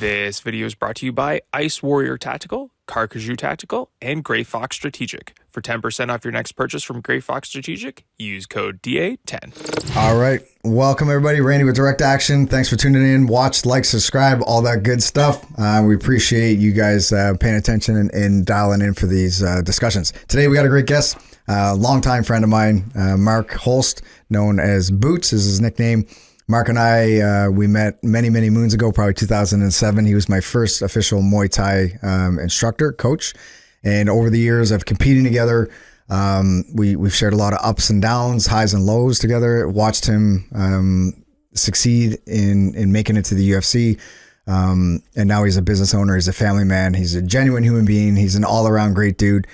This video is brought to you by Ice Warrior Tactical, Carcajou Tactical, and Gray Fox Strategic. For 10% off your next purchase from Gray Fox Strategic, use code DA10. All right. Welcome, everybody. Randy with Direct Action. Thanks for tuning in. Watch, like, subscribe, all that good stuff. We appreciate you guys paying attention and dialing in for these discussions. Today, we got a great guest, longtime friend of mine, Mark Holst, known as Boots is his nickname. Mark and I, we met many moons ago, probably 2007. He was my first official Muay Thai instructor, coach. And over the years of competing together, we've shared a lot of ups and downs, highs and lows together. Watched him succeed in making it to the UFC. And now he's a business owner. He's a family man. He's a genuine human being. He's an all-around great dude.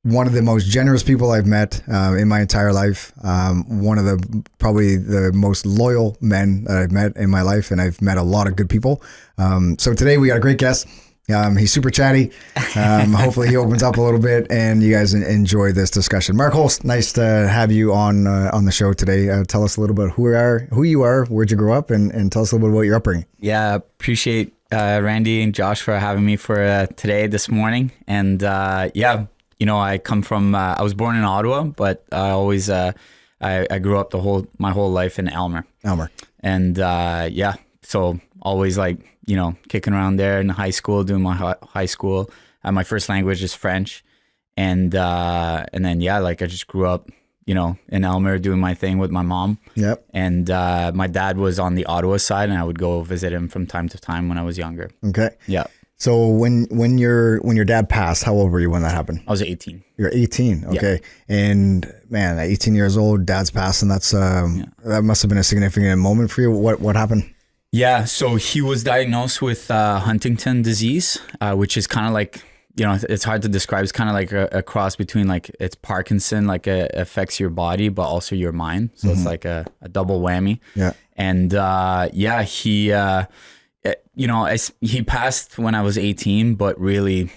One of the most generous people I've met in my entire life. One of the probably the most loyal men that I've met in my life, and I've met a lot of good people. So today we got a great guest. He's super chatty. Hopefully he opens up a little bit, and you guys enjoy this discussion. Mark Holst, nice to have you on the show today. Tell us a little bit who you are, where'd you grow up, and tell us a little bit about your upbringing. Yeah, appreciate Randy and Josh for having me for today, this morning, and yeah. You know, I come from, I was born in Ottawa, but I always, I grew up my whole life in Elmer. And yeah, so always like, you know, kicking around there in high school, doing my high school. My first language is French. And then, yeah, like I just grew up, you know, in Elmer doing my thing with my mom. Yep. And my dad was on the Ottawa side, and I would go visit him from time to time when I was younger. Okay. Yeah. So when your dad passed, how old were you when that happened? I was 18. You're 18, okay. Yeah. And man, at 18 years old, dad's passing. That's that must have been a significant moment for you. What happened? Yeah, so he was diagnosed with Huntington disease, which is kind of like, you know, it's hard to describe. It's kind of like a cross between like it's Parkinson, like it affects your body, but also your mind. So it's like a double whammy. Yeah. And yeah, he... you know, he passed when I was 18, but really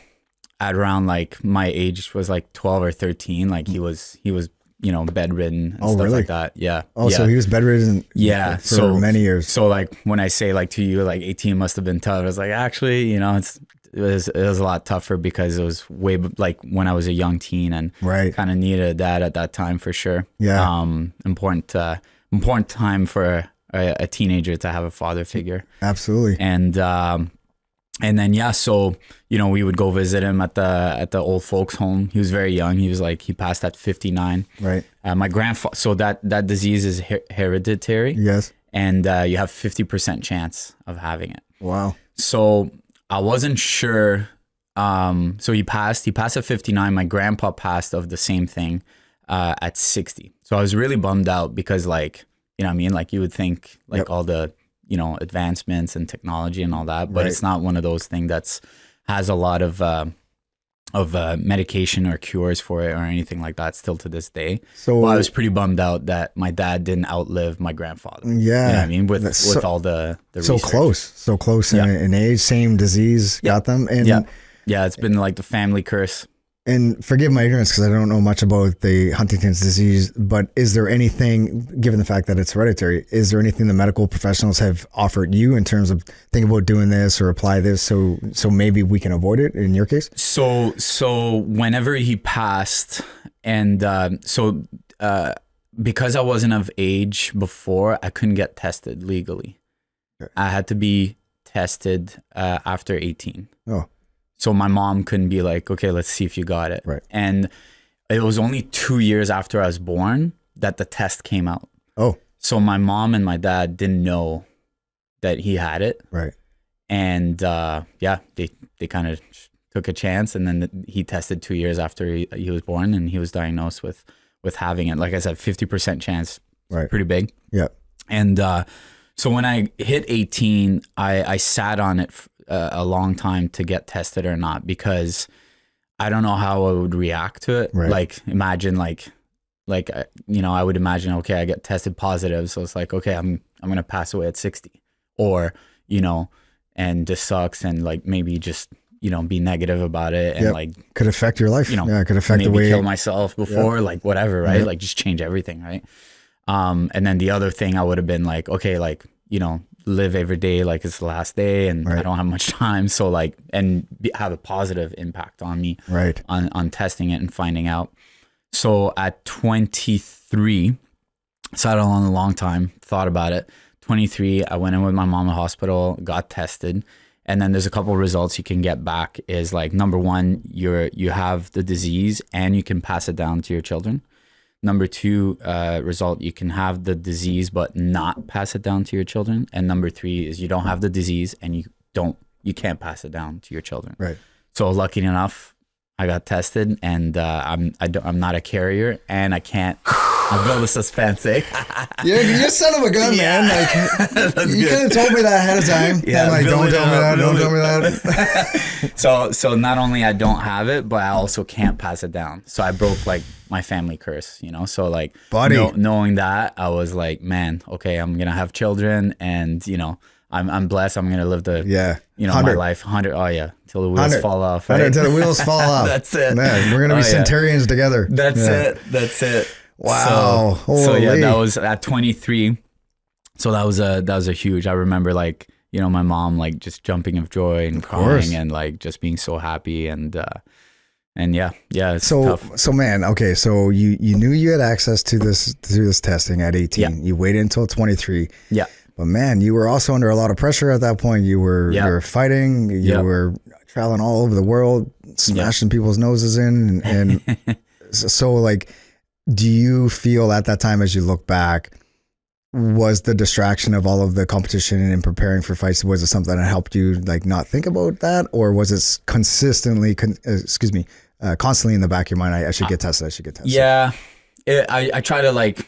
at around like my age was like 12 or 13. Like he was, you know, bedridden and stuff like that. Yeah. Oh, yeah. So he was bedridden for many years. So like when I say like to you, like 18 must have been tough. I was like, actually, you know, it was a lot tougher because it was way like when I was a young teen and kind of needed that at that time for sure. Yeah. Important time for a teenager to have a father figure. Absolutely. And then yeah, so you know we would go visit him at the old folks home. He was very young. He passed at 59. Right. My grandfather. So that disease is hereditary. Yes. And you have 50% chance of having it. Wow. So I wasn't sure. So he passed at 59. My grandpa passed of the same thing at 60. So I was really bummed out because like. You know what I mean? Like you would think like all the, you know, advancements and technology and all that, but it's not one of those things that's has a lot of medication or cures for it or anything like that still to this day. So I was pretty bummed out that my dad didn't outlive my grandfather. Yeah. You know what I mean? With all the so research. So close in age, same disease got them. And yeah, it's been like the family curse. And forgive my ignorance because I don't know much about the Huntington's disease, but is there anything, given the fact that it's hereditary, is there anything the medical professionals have offered you in terms of think about doing this or apply this so maybe we can avoid it in your case? So whenever he passed, and because I wasn't of age before, I couldn't get tested legally. Okay. I had to be tested after 18. Oh. So my mom couldn't be like, okay, let's see if you got it. Right. And it was only 2 years after I was born that the test came out. Oh. So my mom and my dad didn't know that he had it. Right. And yeah, they kind of took a chance. And then he tested 2 years after he was born, and he was diagnosed with having it. Like I said, 50% chance. Right. Pretty big. Yeah. And so when I hit 18, I sat on it a long time to get tested or not, because I don't know how I would react to it. Right. Like imagine like you know, I would imagine, okay, I get tested positive, so it's like, okay, I'm gonna pass away at 60, or you know, and this sucks, and like maybe just, you know, be negative about it, and like could affect your life. You know, it could affect maybe the way kill myself before, like whatever, right? Like just change everything, right? And then the other thing I would have been like, okay, like, you know, live every day like it's the last day, and Right. I don't have much time. So like, and have a positive impact on me, Right. on testing it and finding out. So at 23, sat on a long time, thought about it. 23, I went in with my mom to the hospital, got tested. And then there's a couple of results you can get back is like, number one, you have the disease and you can pass it down to your children. Number two, result, you can have the disease but not pass it down to your children. And number three is you don't have the disease and you can't pass it down to your children. Right. So lucky enough, I got tested, and I'm not a carrier, and I can't. I'll build a suspense, eh? You're son of a gun, man. Like you could have told me that ahead of time. Yeah, I'm like, build don't it tell me up, that. Don't build tell me that. So not only I don't have it, but I also can't pass it down. So I broke like my family curse, you know. So like, Buddy. knowing that, I was like, man, okay, I'm gonna have children, and you know, I'm blessed. I'm gonna live the you know 100. my life 100. Oh yeah, till the wheels 100. fall off. 100 Right? till the wheels fall off. That's it. Man, we're gonna be centurions together. That's it. That's it. Wow. So yeah, Holy. that was at 23. So that was a huge. I remember like, you know, my mom like just jumping of joy and crying and like just being so happy, and yeah, it's tough. So man, okay, so you knew you had access to this testing at 18. Yeah. You waited until 23. Yeah. But man, you were also under a lot of pressure at that point. You were fighting. You were traveling all over the world, smashing people's noses in, and so like, do you feel at that time, as you look back, was the distraction of all of the competition and preparing for fights, was it something that helped you like not think about that, or was it constantly in the back of your mind? I should get tested. I should get tested. Yeah, I try to like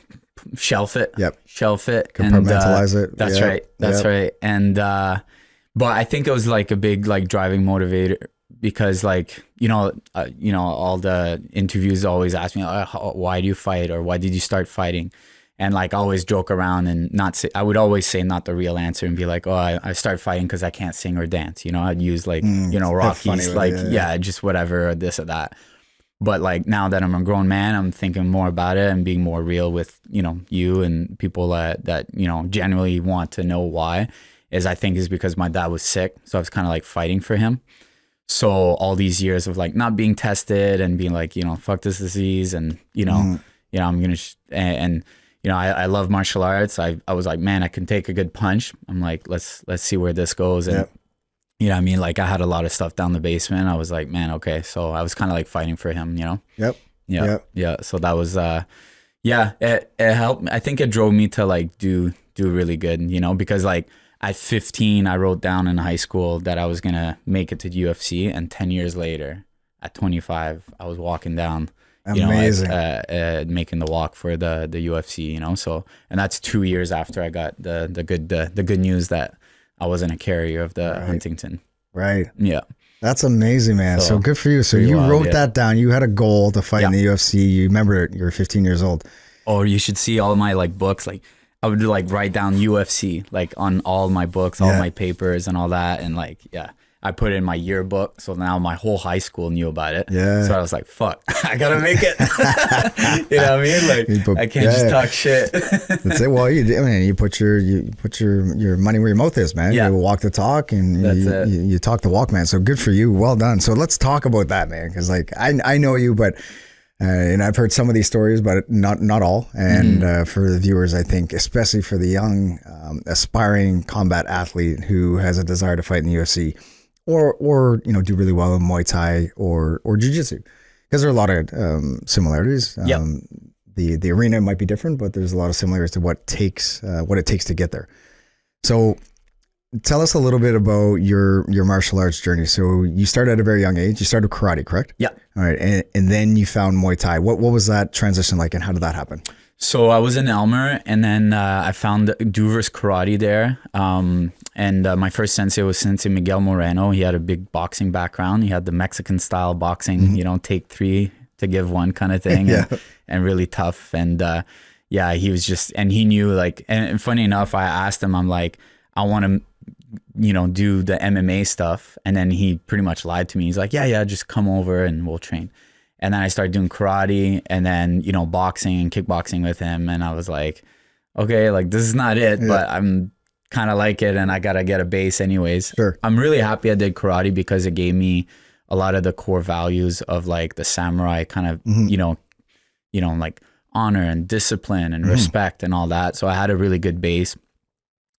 shelf it. Yep. Shelf it. Compartmentalize it. That's Yep. right. That's Yep. right. And but I think it was like a big like driving motivator, because like you know all the interviews always ask me, why do you fight, or why did you start fighting? And like I always joke around and not say, I would always say not the real answer and be like, I started fighting because I can't sing or dance. You know, I'd use like, you know, Rockies, funny, like, yeah. just whatever, or this or that. But like now that I'm a grown man, I'm thinking more about it and being more real with, you know, you and people that, you know, genuinely want to know why, I think is because my dad was sick. So I was kind of like fighting for him. So all these years of like not being tested and being like, you know, fuck this disease, and, you know, I'm going to, you know, I love martial arts. I was like, man, I can take a good punch. I'm like, let's see where this goes. And, you know what I mean? Like I had a lot of stuff down the basement. I was like, man, okay. So I was kind of like fighting for him, you know? Yep. Yeah. So that was, it helped. I think it drove me to like do really good, you know, because like at 15, I wrote down in high school that I was going to make it to the UFC. And 10 years later, at 25, I was walking down, Amazing. making the walk for the UFC, you know. So, and that's 2 years after I got the good news that I wasn't a carrier of the Huntington. Right. Yeah. That's amazing, man. So good for you. So you wrote that down. You had a goal to fight in the UFC. You remember it. You were 15 years old. Or you should see all my like books. Like I would like write down UFC like on all my books, all my papers and all that. And like, I put it in my yearbook, so now my whole high school knew about it. Yeah. So I was like, fuck, I gotta make it. You know what I mean? Like I can't just talk shit. That's it. Well, you put your money where your mouth is, man. You walk the talk, and you talk the walk, man. So good for you. Well done. So let's talk about that, man. Because like I know you, but and I've heard some of these stories, but not all. And for the viewers, I think, especially for the young aspiring combat athlete who has a desire to fight in the UFC. Or you know, do really well in Muay Thai or Jiu-Jitsu, because there are a lot of similarities. The arena might be different, but there's a lot of similarities to what it takes to get there. So tell us a little bit about your martial arts journey. So you started at a very young age. You started karate, correct? Yeah. All right, and then you found Muay Thai. What was that transition like, and how did that happen? So I was in Elmer, and then I found Duvers Karate there. And my first sensei was Sensei Miguel Moreno. He had a big boxing background. He had the Mexican style boxing, you know, take 3 to give 1 kind of thing, and really tough. And he was just, and he knew like, and funny enough, I asked him, I'm like, I want to, you know, do the MMA stuff. And then he pretty much lied to me. He's like, yeah, just come over and we'll train. And then I started doing karate, and then, you know, boxing and kickboxing with him. And I was like, okay, like this is not it, but I'm kind of like it, and I gotta get a base anyways. Sure. I'm really happy I did karate because it gave me a lot of the core values of like the samurai kind of, like honor and discipline and respect and all that. So I had a really good base,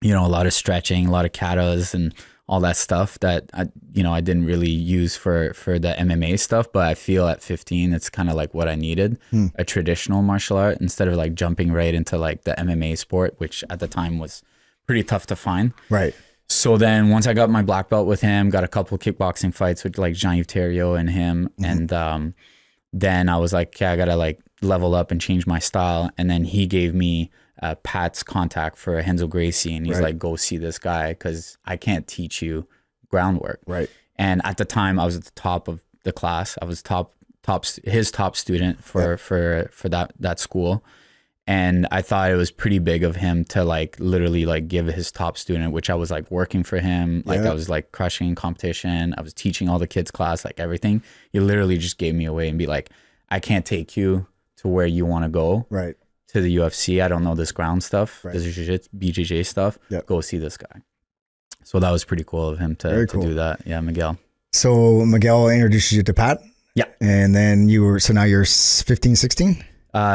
a lot of stretching, a lot of katas and all that stuff that I didn't really use for the MMA stuff, but I feel at 15, it's kind of like what I needed, a traditional martial art instead of like jumping right into like the MMA sport, which at the time was pretty tough to find. Right. So then once I got my black belt with him, got a couple of kickboxing fights with like Jean-Yves Theriault and him. And then I was like, okay, I got to like level up and change my style. And then he gave me Pat's contact for Renzo Gracie. And he's like, go see this guy because I can't teach you groundwork. Right. And at the time I was at the top of the class. I was his top student for that school. And I thought it was pretty big of him to like literally like give his top student, which I was like working for him. Like I was like crushing competition. I was teaching all the kids class, like everything. He literally just gave me away and be like, I can't take you to where you want to go. Right. To the UFC. I don't know this ground stuff. Right. This BJJ stuff. Yep. Go see this guy. So that was pretty cool of him to do that. Yeah, Miguel. So Miguel introduced you to Pat? Yeah. And then now you're 15, 16?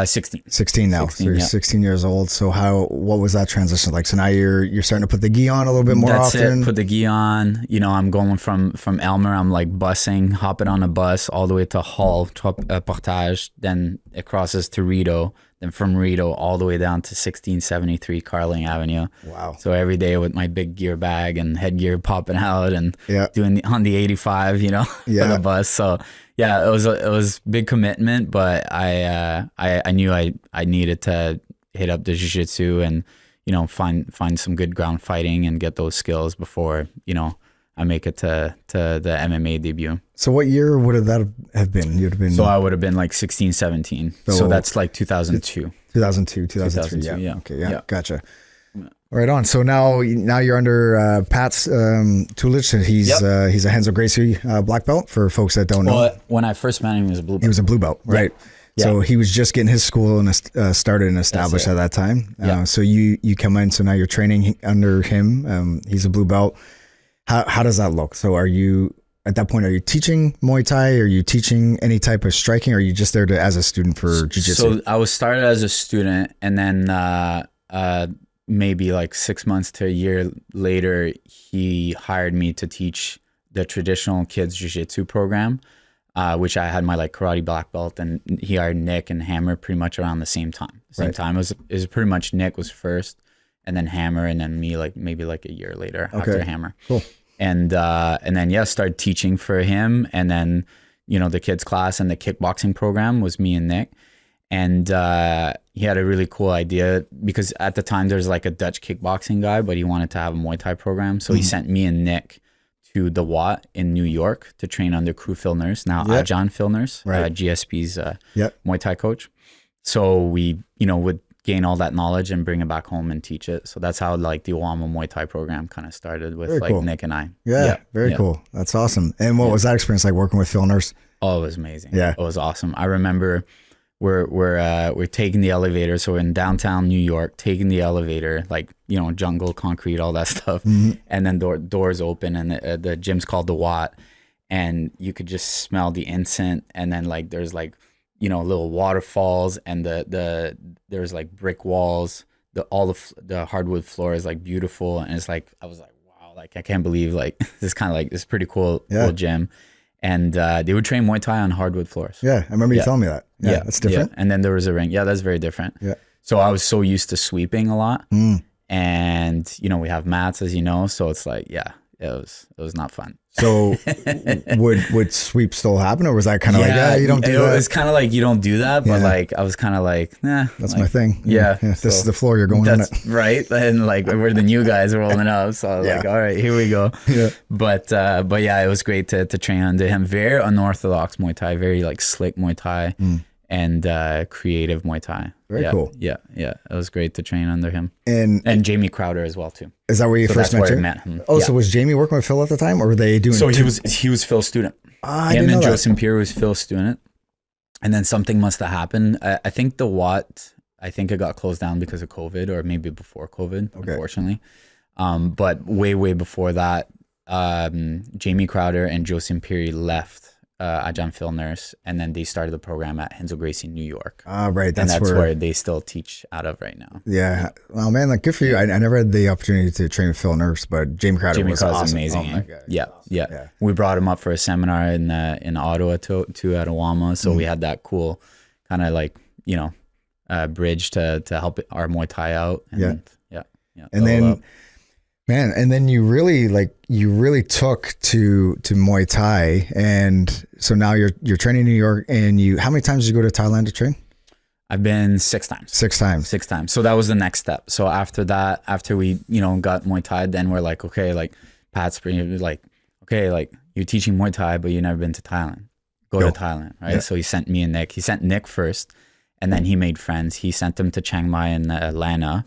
16. 16 now. 16, so you're yeah. 16 years old. So what was that transition like? So now you're starting to put the gi on a little bit more That's often? it. Put the gi on. I'm going from Elmer. I'm like busing, hopping on a bus all the way to Hall, Portage. Then it crosses to Rito. Then from Rito all the way down to 1673 Carling Avenue. Wow. So every day with my big gear bag and headgear popping out and doing on the 85, for the bus. So yeah, it was big commitment, but I knew I needed to hit up the jiu-jitsu and, find some good ground fighting and get those skills before, I make it to the MMA debut. So what year would that have been? You'd have been. So I would have been like 16, 17. So that's like 2002. 2002, 2003. 2002, yeah. Okay. Yeah. Gotcha. Right on. So now you're under Pat's tutelage. He's a Renzo Gracie black belt for folks that don't know. Well, when I first met him, he was a blue belt. He was a blue belt, right? Yeah. So he was just getting his school and started and established at that time. So you come in. So now you're training under him. He's a blue belt. How does that look? So at that point, are you teaching Muay Thai? Are you teaching any type of striking? Or are you just there as a student for jiu-jitsu? So I was started as a student, and then maybe like 6 months to a year later, he hired me to teach the traditional kids jiu-jitsu program, which I had my like karate black belt, and he hired Nick and Hammer pretty much around the same time. It was pretty much Nick was first, and then Hammer, and then me like maybe like a year later after Hammer. Cool. And then started teaching for him, and then the kids class and the kickboxing program was me and Nick, and he had a really cool idea because at the time there's like a Dutch kickboxing guy, but he wanted to have a Muay Thai program, so he sent me and Nick to the Watt in New York to train under Crew Phil Nurse, now Ajan Phil Nurse, GSP's Muay Thai coach. So we would gain all that knowledge and bring it back home and teach it. So that's how like the Oama Muay Thai program kind of started with Nick and I. Very cool. That's awesome. And what was that experience like working with Phil Nurse? Oh, it was amazing. Yeah, it was awesome. I remember we're taking the elevator. So we're in downtown New York, taking the elevator, like jungle, concrete, all that stuff, and then doors open, and the gym's called the Watt, and you could just smell the incense, and then like there's like little waterfalls, and there's like brick walls. The hardwood floor is like beautiful, and it's like I was like, wow, like I can't believe like this kind of like this pretty cool gym, and they would train Muay Thai on hardwood floors. Yeah, I remember you telling me that. Yeah, that's different. And then there was a ring. Yeah, that's very different. Yeah. So I was so used to sweeping a lot, and we have mats, as you know, so it's like it was not fun. So would sweep still happen, or was that kind of you don't do that? It was kind of like you don't do that, but like I was kind of like, nah. That's like, my thing. Yeah. This is the floor you're going on it. Right. And like we're the new guys rolling up. So I was like, all right, here we go. Yeah. But yeah, it was great to train under him. Very unorthodox Muay Thai, very like slick Muay Thai and creative Muay Thai. Very cool. Yeah. It was great to train under him. And Jamie Crowder as well too. Is that where you first met him? Met him. Oh, so was Jamie working with Phil at the time, or were they doing? So he was Phil's student. Him and Joe St-Pierre was Phil's student, and then something must have happened. I think the Watt. I think it got closed down because of COVID, or maybe before COVID. Unfortunately, But way before that, Jamie Crowder and Josie Imperi left adjunct field nurse, and then they started the program at Hensel Gracie, New York. Right. That's where they still teach out of right now. Yeah. Well, man, like good for you. I never had the opportunity to train with Phil Nurse, but Jamie Crowder was awesome. Amazing. Oh my God. Yeah. We brought him up for a seminar in Ottawa too at Awama, so we had that cool kind of like bridge to help our Muay Thai out. And, yeah. And then. Man, and then you really took to Muay Thai, and so now you're training in New York. And how many times did you go to Thailand to train? I've been 6 times. 6 times. 6 times. So that was the next step. So after that, after we got Muay Thai, then we're like, okay, like Pat's like, okay, like you're teaching Muay Thai, but you've never been to Thailand. Go to Thailand, right? Yeah. So he sent me and Nick. He sent Nick first. And then he made friends. He sent them to Chiang Mai and Atlanta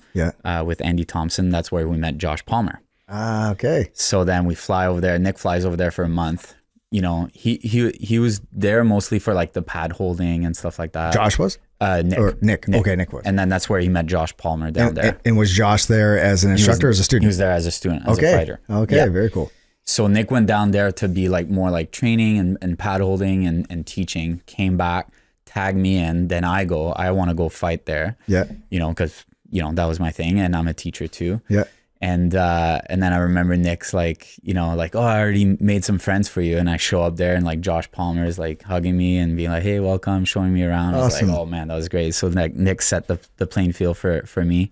with Andy Thompson. That's where we met Josh Palmer. Okay. So then we fly over there. Nick flies over there for a month. He was there mostly for like the pad holding and stuff like that. Josh was? Nick. Okay, Nick was. And then that's where he met Josh Palmer down there. And was Josh there as an instructor or as a student? He was there as a student, as a fighter. Okay, very cool. So Nick went down there to be like more like training and pad holding and teaching. Came back, tagged me in. Then I want to go fight there. Yeah. Because that was my thing, and I'm a teacher too. Yeah. And then I remember Nick's like, oh, I already made some friends for you. And I show up there and like Josh Palmer is like hugging me and being like, hey, welcome, showing me around. Awesome. I was like, oh man, that was great. So like Nick set the playing field for me.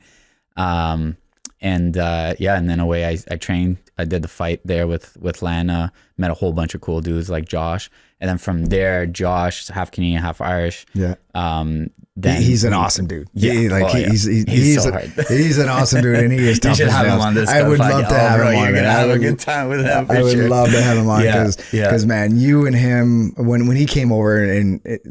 And then away I trained. I did the fight there with Lana, met a whole bunch of cool dudes like Josh. And then from there, Josh, half Canadian, half Irish. Yeah. Then he's an awesome dude. Yeah. He's so hard. He's an awesome dude, and he is tough. You should have him on this. I would love to have him on. You're gonna have a good time with him. I would love to have him on because man, you and him when he came over,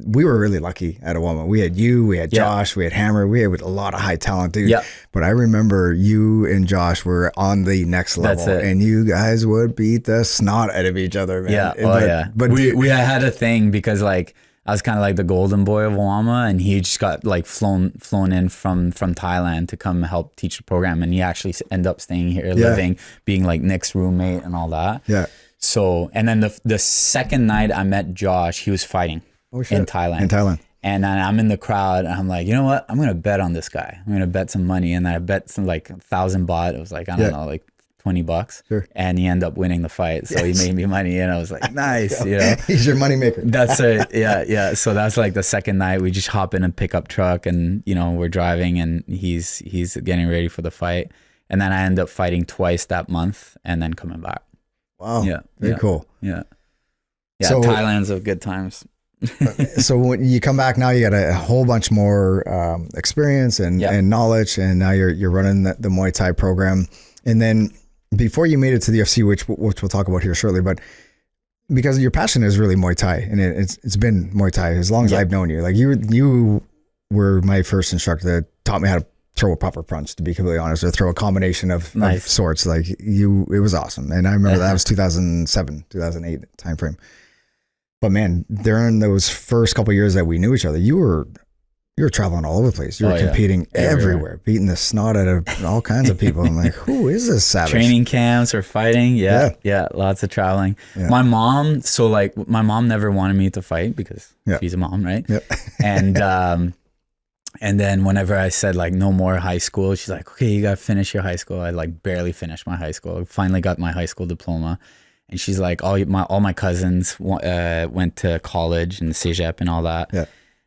we were really lucky at Awama. We had you, we had Josh, we had Hammer, we had a lot of high talent, dude. Yeah. But I remember you and Josh were on the next level, and you guys would beat the snot out of each other, man. Yeah. But we had a thing because like I was kind of like the golden boy of Awama, and he just got like flown in from Thailand to come help teach the program, and he actually ended up staying here, living, being like Nick's roommate and all that. Yeah. So, and then the second night I met Josh, he was fighting in Thailand. And then I'm in the crowd, and I'm like, you know what? I'm gonna bet on this guy. I'm gonna bet some money, and then I bet some like 1,000 baht. It was like I don't know, like $20. Sure. And he ended up winning the fight. So he made me money, and I was like, nice, He's your money maker. That's it. Yeah. So that's like the second night. We just hop in a pickup truck, and we're driving, and he's getting ready for the fight. And then I end up fighting twice that month, and then coming back. Wow. Yeah. Very cool. Yeah. So Thailand's of good times. So when you come back now, you got a whole bunch more experience and knowledge, and now you're running the Muay Thai program. And then before you made it to the UFC, which we'll talk about here shortly, but because your passion is really Muay Thai, and it's been Muay Thai as long as I've known you. Like you were my first instructor that taught me how to throw a proper punch, to be completely honest, or throw a combination of sorts. Like it was awesome. And I remember that was 2007, 2008 timeframe. But man, during those first couple of years that we knew each other, you were traveling all over the place. You were competing everywhere, beating the snot out of all kinds of people. I'm like, who is this savage? Training camps or fighting. Yeah. Lots of traveling. Yeah. My mom never wanted me to fight because she's a mom, right? Yeah. And then whenever I said like no more high school, she's like, okay, you got to finish your high school. I like barely finished my high school. I finally got my high school diploma. And she's like, all my cousins went to college and Cégep and all that. Yeah.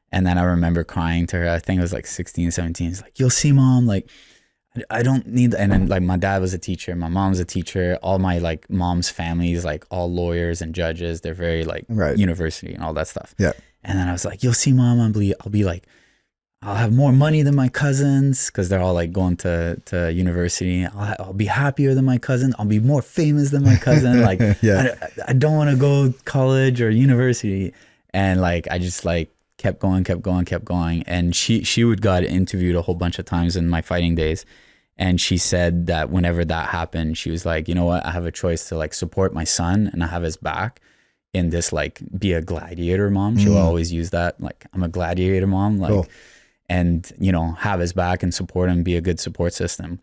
And then I remember crying to her. I think it was like 16, 17. It's like, you'll see, Mom. Like, I don't need that. And then like my dad was a teacher. My mom's a teacher. All my like mom's families, like all lawyers and judges. They're very like university and all that stuff. Yeah. And then I was like, you'll see, Mom. I'll be like, I'll have more money than my cousins because they're all like going to university. I'll be happier than my cousin. I'll be more famous than my cousin. Like, I don't want to go college or university. And like, I just like kept going. And she would got interviewed a whole bunch of times in my fighting days. And she said that whenever that happened, she was like, you know what? I have a choice to like support my son and I have his back in this, like be a gladiator mom. She'll always use that. Like, I'm a gladiator mom. Like, cool. And, have his back and support him, be a good support system.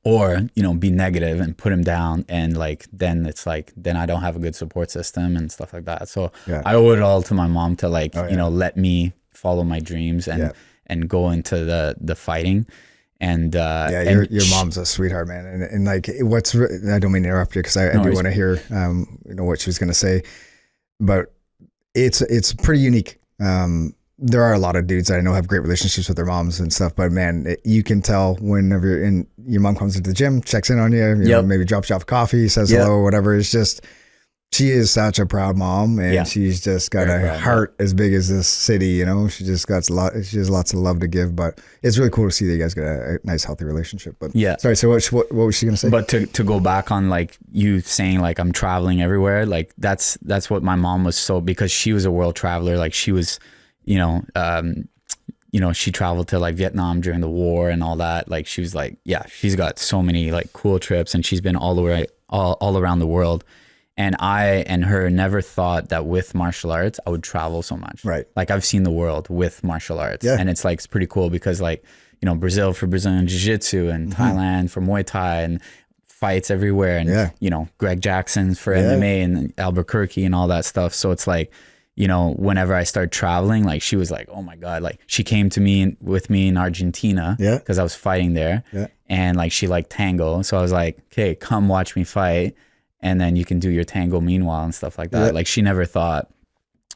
or, you know, be negative and put him down. And like, then it's like, then I don't have a good support system and stuff like that. So I owe it all to my mom to like, you know, let me follow my dreams and go into the fighting. And your mom's a sweetheart, man. And like, I don't mean to interrupt you because I do want to hear, you know, what she was going to say, but it's pretty unique. There are a lot of dudes that I know have great relationships with their moms and stuff, but man, you can tell whenever your mom comes into the gym, checks in on you, know, maybe drops you off coffee, says hello or whatever. It's just, she is such a proud mom, and she's just got a heart as big as this city, you know. She just got she has lots of love to give, but it's really cool to see that you guys got a nice, healthy relationship. But sorry, so what was she gonna say? But to go back on like you saying like I'm traveling everywhere, like that's what my mom was, so because she was a world traveler, like she was, you know, she traveled to like Vietnam during the war and all that. Like she was like, she's got so many like cool trips, and she's been all around the world. And I and her never thought that with martial arts, I would travel so much. Right. Like I've seen the world with martial arts. And it's like, it's pretty cool because like, you know, Brazil for Brazilian Jiu-Jitsu and Thailand for Muay Thai and fights everywhere. And, you know, Greg Jackson's for MMA and Albuquerque and all that stuff. So it's like, you know, whenever I started traveling, like she was like, oh my God, like she came to me with me in Argentina because I was fighting there. And like, she liked tango. So I was like, okay, come watch me fight. And then you can do your tango meanwhile and stuff like that. Like she never thought,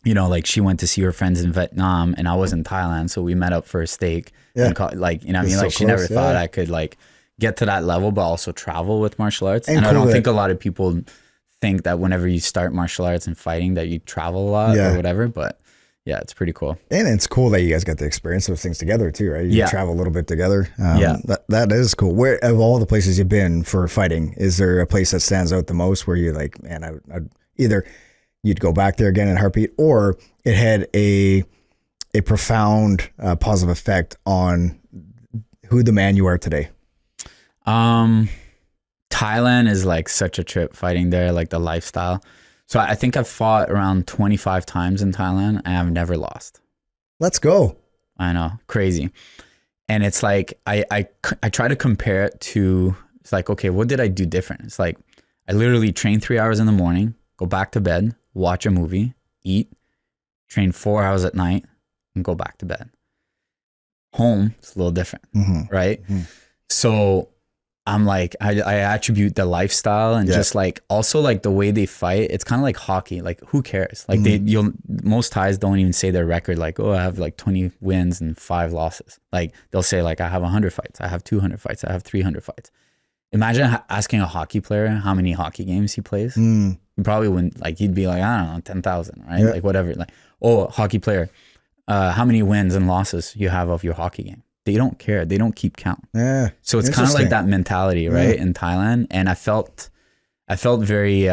you know, like she went to see her friends in Vietnam and I was in Thailand. So we met up for a steak. And like, you know what I mean? Like she never thought I could like get to that level, but also travel with martial arts. And I don't think a lot of people think that whenever you start martial arts and fighting that you travel a lot or whatever, but yeah, it's pretty cool. And it's cool that you guys got to experience those things together too, right? You travel a little bit together. That is cool. Where of all the places you've been for fighting, is there a place that stands out the most where you're like, man, I'd either you'd go back there again in a heartbeat, or it had a profound positive effect on who the man you are today? Thailand is like such a trip fighting there, like the lifestyle. So I think I've fought around 25 times in Thailand and I've never lost. Let's go. I know, crazy. And it's like, I try to compare it to, it's like, okay, what did I do different? It's like, I literally train 3 hours in the morning, go back to bed, watch a movie, eat, train 4 hours at night and go back to bed. Home, it's a little different, right? So I'm like, I attribute the lifestyle and just like, also like the way they fight, it's kind of like hockey. Like who cares? Like most Thais don't even say their record. Like, oh, I have like 20 wins and 5 losses. Like they'll say like, I have 100 fights. I have 200 fights. I have 300 fights. Imagine asking a hockey player how many hockey games he plays. He probably wouldn't, like, he'd be like, I don't know, 10,000, right? Like whatever. Like, oh, hockey player, how many wins and losses you have of your hockey game? They don't care. They don't keep count. So it's kind of like that mentality, right? In Thailand. And I felt very,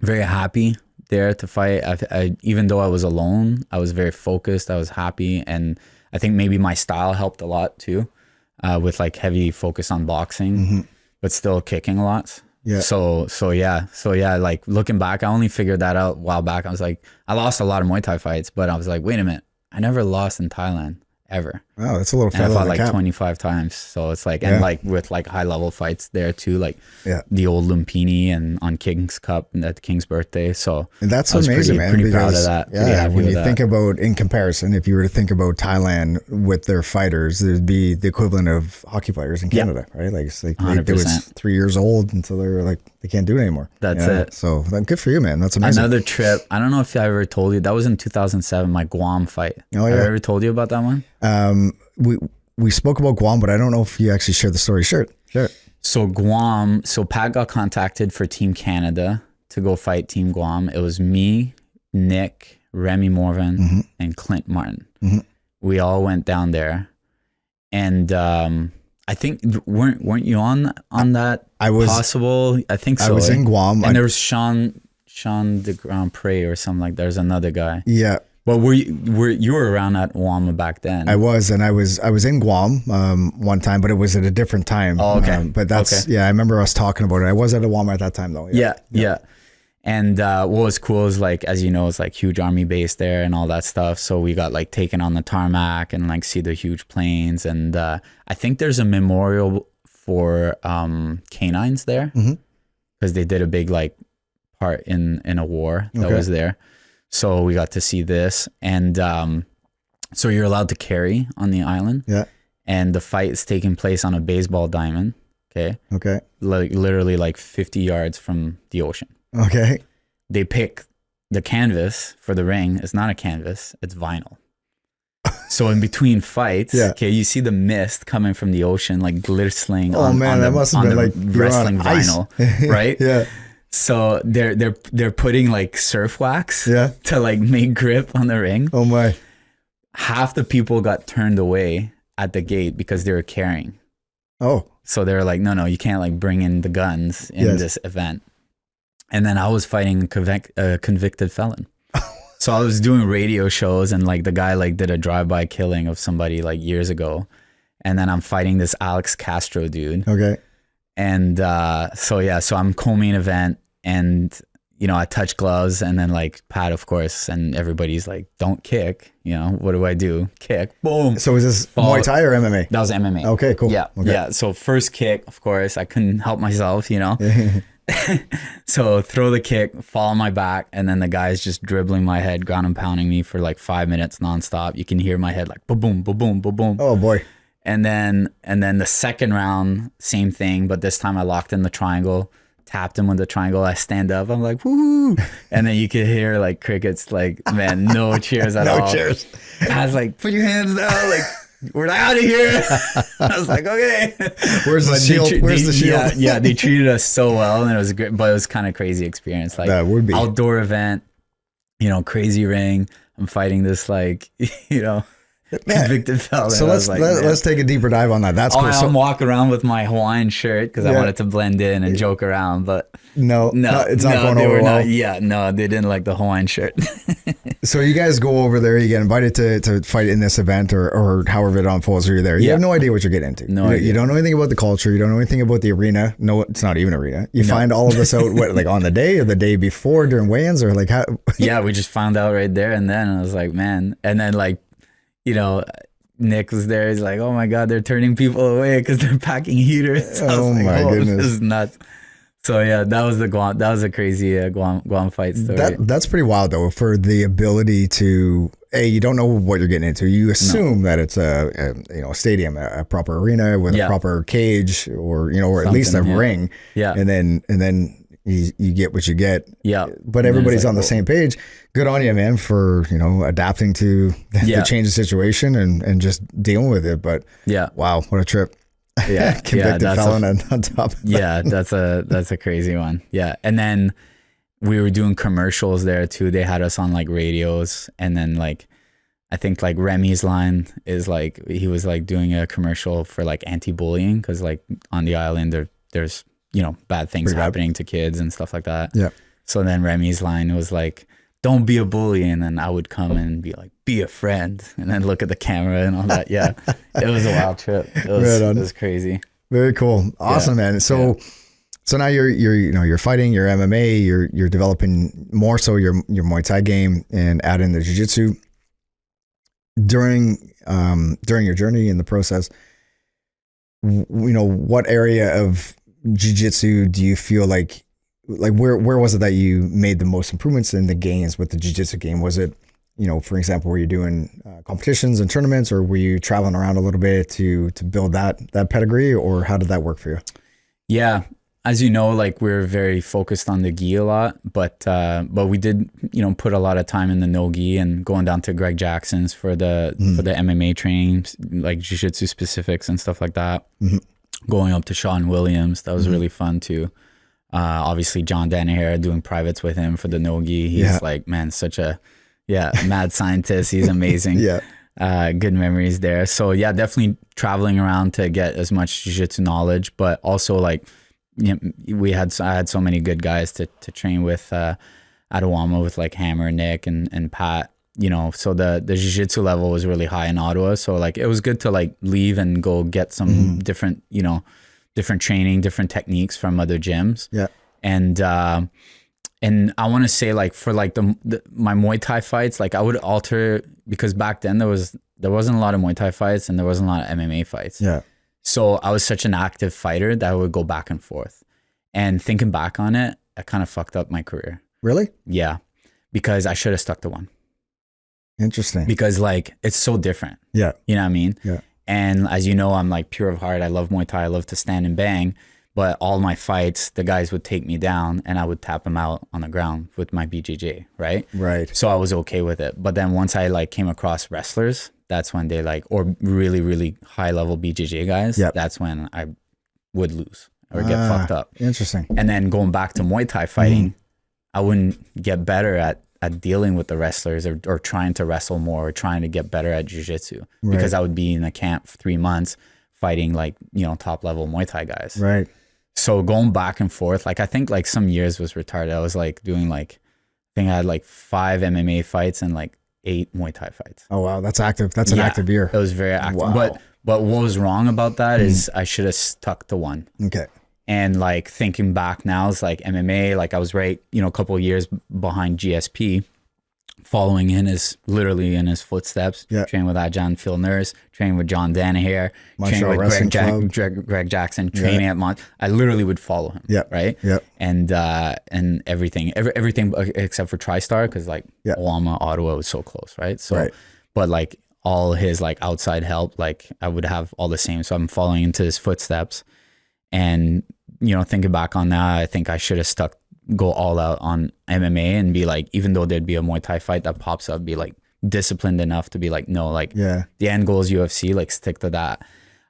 very happy there to fight. Even though I was alone, I was very focused. I was happy. And I think maybe my style helped a lot too, with like heavy focus on boxing, but still kicking a lot. So like looking back, I only figured that out a while back. I was like, I lost a lot of Muay Thai fights, but I was like, wait a minute, I never lost in Thailand. Ever. Wow, that's a little feather. I fought like 25 times. So it's like, and like with like high level fights there too, like the old Lumpini and on King's Cup and at King's birthday. So and that's amazing, man. Pretty proud of that. Yeah, when you think about, in comparison, if you were to think about Thailand with their fighters, there'd be the equivalent of hockey players in Canada, right? Like it's like they was 3 years old until they were like, they can't do it anymore. That's it. So good for you, man. That's amazing. Another trip. I don't know if I ever told you, that was in 2007, my Guam fight. Oh, yeah. Have I ever told you about that one? We spoke about Guam, but I don't know if you actually shared the story. Sure. So Guam, so Pat got contacted for Team Canada to go fight Team Guam. It was me, Nick, Remy Morvan, and Clint Martin. We all went down there, and I think weren't you on that? I was possible. I think so. I was in Guam, and there was Sean de Grand Pré or something like. There's another guy. Yeah. Well, you were around at Guam back then? I was, and I was in Guam one time, but it was at a different time. Oh, okay. But that's I remember us talking about it. I was at a Guam at that time though. Yeah. And what was cool is like, as you know, it's like huge army base there and all that stuff. So we got like taken on the tarmac and like see the huge planes. And I think there's a memorial for canines there because they did a big like part in a war that was there. So we got to see this, and so you're allowed to carry on the island. Yeah. And the fight is taking place on a baseball diamond. Okay. Like literally like 50 yards from the ocean. Okay. They pick the canvas for the ring. It's not a canvas, it's vinyl. So in between fights, okay, you see the mist coming from the ocean, like glistening on that must have been like wrestling vinyl, right? Yeah. So they're putting like surf wax to like make grip on the ring. Oh my. Half the people got turned away at the gate because they were carrying. Oh. So they're like, no, you can't like bring in the guns in this event. And then I was fighting a convicted felon. So I was doing radio shows, and like the guy like did a drive-by killing of somebody like years ago. And then I'm fighting this Alex Castro dude. Okay. And so I'm co-main event, and you know, I touch gloves, and then like Pat, of course, and everybody's like, don't kick. You know, what do I do? Kick. Boom. So was this Muay Thai or MMA? That was MMA. Okay, cool. Yeah. Okay. Yeah. So first kick, of course, I couldn't help myself, you know. So throw the kick, fall on my back, and then the guy's just dribbling my head, ground and pounding me for like 5 minutes nonstop. You can hear my head like boom, boom, boom, boom, boom. Oh boy. And then the second round, same thing, but this time I locked in the triangle, tapped him with the triangle. I stand up, I'm like, woo! And then you could hear like crickets, like, man, no cheers at all. No cheers. I was like, put your hands down, like, we're out of here. I was like, okay. Where's the shield? Where's the shield? Yeah, they treated us so well, and it was great, but it was kind of crazy experience. Like, that would be outdoor event, you know, crazy ring. I'm fighting this like, you know, convicted fella. So let's take a deeper dive on that. That's cool. I'm walking around with my Hawaiian shirt because I wanted to blend in and joke around, but no, it's not going over well. No, they didn't like the Hawaiian shirt. So you guys go over there, you get invited to fight in this event or however it unfolds. You're there. You have no idea what you're getting into. No idea. You don't know anything about the culture. You don't know anything about the arena. No, it's not even arena. You find all of this out like on the day or the day before during weigh-ins or like how? Yeah, we just found out right there and then. I was like, man. And then like, you know, Nick was there. He's like, oh my God, they're turning people away because they're packing heaters. Oh my goodness. This is nuts. So yeah, that was a crazy Guam fight story. That's pretty wild though, for the ability to, you don't know what you're getting into. You assume that it's a stadium, a proper arena with a proper cage or at least a ring. Yeah. And then you get what you get. Yeah. But everybody's on the same page. Good on you, man, for, adapting to the change of situation and just dealing with it. But wow, what a trip. Yeah. Convicted felon on top of that. That's a crazy one. Yeah. And then we were doing commercials there too. They had us on like radios, and then like I think like Remy's line is like he was like doing a commercial for like anti-bullying because like on the island there's bad things happening to kids and stuff like that. Yeah. So then Remy's line was like, don't be a bully, and then I would come and be like, be a friend, and then look at the camera and all that. Yeah, it was a wild trip. It was crazy. Very cool. Awesome, man. So now you're fighting, you're MMA, you're developing more so your Muay Thai game and add in the jiu-jitsu. During your journey in the process, what area of jiu-jitsu do you feel like where was it that you made the most improvements in the gains with the jiu-jitsu game? Was it, for example, were you doing competitions and tournaments, or were you traveling around a little bit to build that pedigree, or how did that work for you? Yeah, as you know, like we're very focused on the gi a lot, but we did put a lot of time in the no gi and going down to Greg Jackson's for the MMA training, like jiu-jitsu specifics and stuff like that. Mm-hmm. Going up to Sean Williams, that was really fun too. Obviously John Danaher, doing privates with him for the no-gi. He's like, man, such a mad scientist. He's amazing. Good memories there. So yeah, definitely traveling around to get as much jiu-jitsu knowledge, but also like I had so many good guys to train with at Awama, with like Hammer, Nick, and Pat. So the jiu-jitsu level was really high in Ottawa. So like it was good to like leave and go get some different training, different techniques from other gyms. Yeah. And I want to say like for like my Muay Thai fights, like I would alter, because back then there wasn't a lot of Muay Thai fights and there wasn't a lot of MMA fights. Yeah. So I was such an active fighter that I would go back and forth. And thinking back on it, I kind of fucked up my career. Really? Yeah. Because I should have stuck to one. Interesting. Because like, it's so different. Yeah. You know what I mean? Yeah. And as you know, I'm like pure of heart. I love Muay Thai. I love to stand and bang. But all my fights, the guys would take me down and I would tap them out on the ground with my BJJ, right? Right. So I was okay with it. But then once I like came across wrestlers, that's when they like, or really, really high level BJJ guys, that's when I would lose or get fucked up. Interesting. And then going back to Muay Thai fighting, I wouldn't get better at dealing with the wrestlers or trying to wrestle more or trying to get better at jiu-jitsu because I would be in a camp for 3 months fighting like, you know, top level Muay Thai guys. Right. So going back and forth, like I think like some years was retarded. I was like doing like, I think I had like 5 MMA fights and like 8 Muay Thai fights. Oh, wow. That's active. That's an active year. It was very active. Wow. But what was wrong about that is I should have stuck to one. Okay. And like thinking back now, it's like MMA, like I was right, you know, a couple of years behind GSP, following literally in his footsteps, training with Ajahn Phil Nurse, training with John Danaher, training with Greg Jackson, training at Mont. I literally would follow him. Right. And everything except for TriStar, because like Oama, Ottawa was so close. Right. So, but like all his like outside help, like I would have all the same. So I'm following into his footsteps. And, you know, thinking back on that, I think I should have go all out on MMA and be like, even though there'd be a Muay Thai fight that pops up, be like disciplined enough to be like, no, like the end goal is UFC, like stick to that.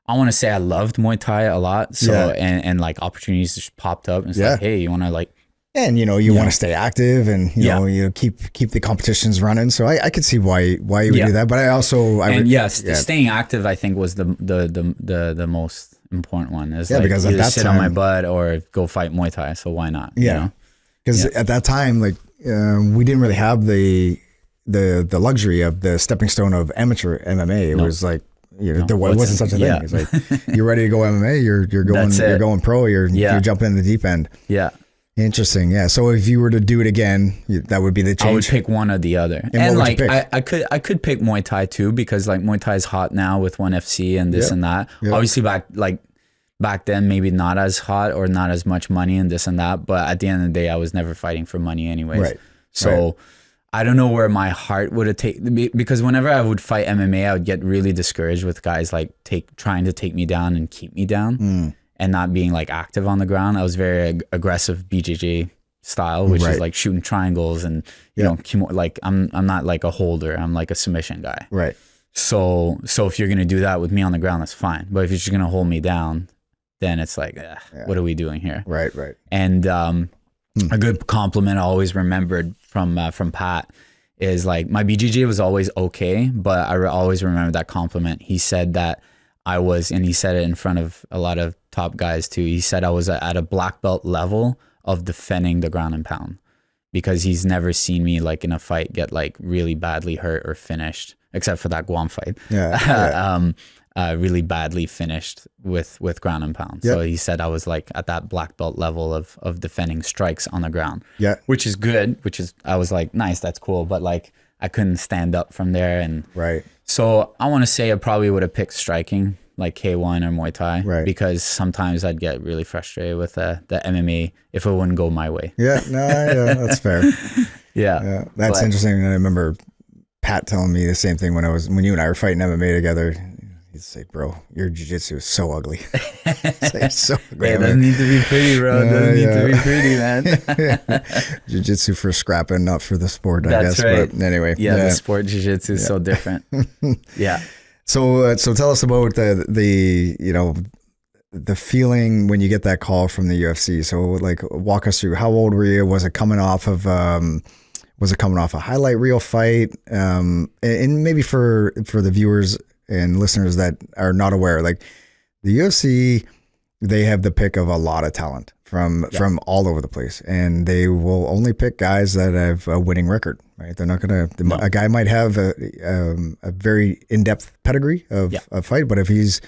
I want to say I loved Muay Thai a lot. So, and like opportunities just popped up and it's like, hey, you want to like, and you know, you want to stay active and you know, you keep the competitions running. So I could see why you would do that. But I also, staying active, I think was the most important one is like because either at that sit time, on my butt or go fight Muay Thai. So why not? Because at that time, like we didn't really have the luxury of the stepping stone of amateur MMA. It was like, you know, there wasn't such a thing. It's like, you're ready to go MMA, you're going pro, you're jumping in the deep end. Yeah. Interesting. Yeah. So if you were to do it again, that would be the change. I would pick one or the other. And like I could pick Muay Thai too, because like Muay Thai is hot now with ONE FC and this and that. Obviously back then maybe not as hot or not as much money and this and that, but at the end of the day I was never fighting for money anyways. Right. So I don't know where my heart would have taken, because whenever I would fight MMA I would get really discouraged with guys like trying to take me down and keep me down. And not being like active on the ground. I was very aggressive BJJ style, which is like shooting triangles and you know, like I'm not like a holder. I'm like a submission guy. Right. So if you're gonna do that with me on the ground, that's fine. But if you're just gonna hold me down, then it's like, what are we doing here? Right. And a good compliment I always remembered from Pat is like my BJJ was always okay, but I always remember that compliment. He said that and he said it in front of a lot of top guys too. He said I was at a black belt level of defending the ground and pound, because he's never seen me like in a fight get like really badly hurt or finished, except for that Guam fight. Really badly finished with ground and pound. So he said I was like at that black belt level of defending strikes on the ground. Which is good. I was like, nice, that's cool. But like I couldn't stand up from there. And so I want to say I probably would have picked striking, like K1 or Muay Thai, because sometimes I'd get really frustrated with the MMA if it wouldn't go my way. That's fair. That's interesting. I remember Pat telling me the same thing when you and I were fighting MMA together. He's like, bro, your jiu-jitsu is so ugly. It's so ugly. It doesn't need to be pretty, bro. It doesn't need to be pretty, man. Jiu-jitsu for scrapping, not for the sport, I guess. Right. But anyway. The sport jiu-jitsu is so different. So tell us about the you know, the feeling when you get that call from the UFC. So like walk us through, how old were you? Was it coming off of a highlight reel fight? And maybe for the viewers and listeners that are not aware, like the UFC, they have the pick of a lot of talent from all over the place, and they will only pick guys that have a winning record, right? They're not gonna. A guy might have a very in-depth pedigree of fight, but if he's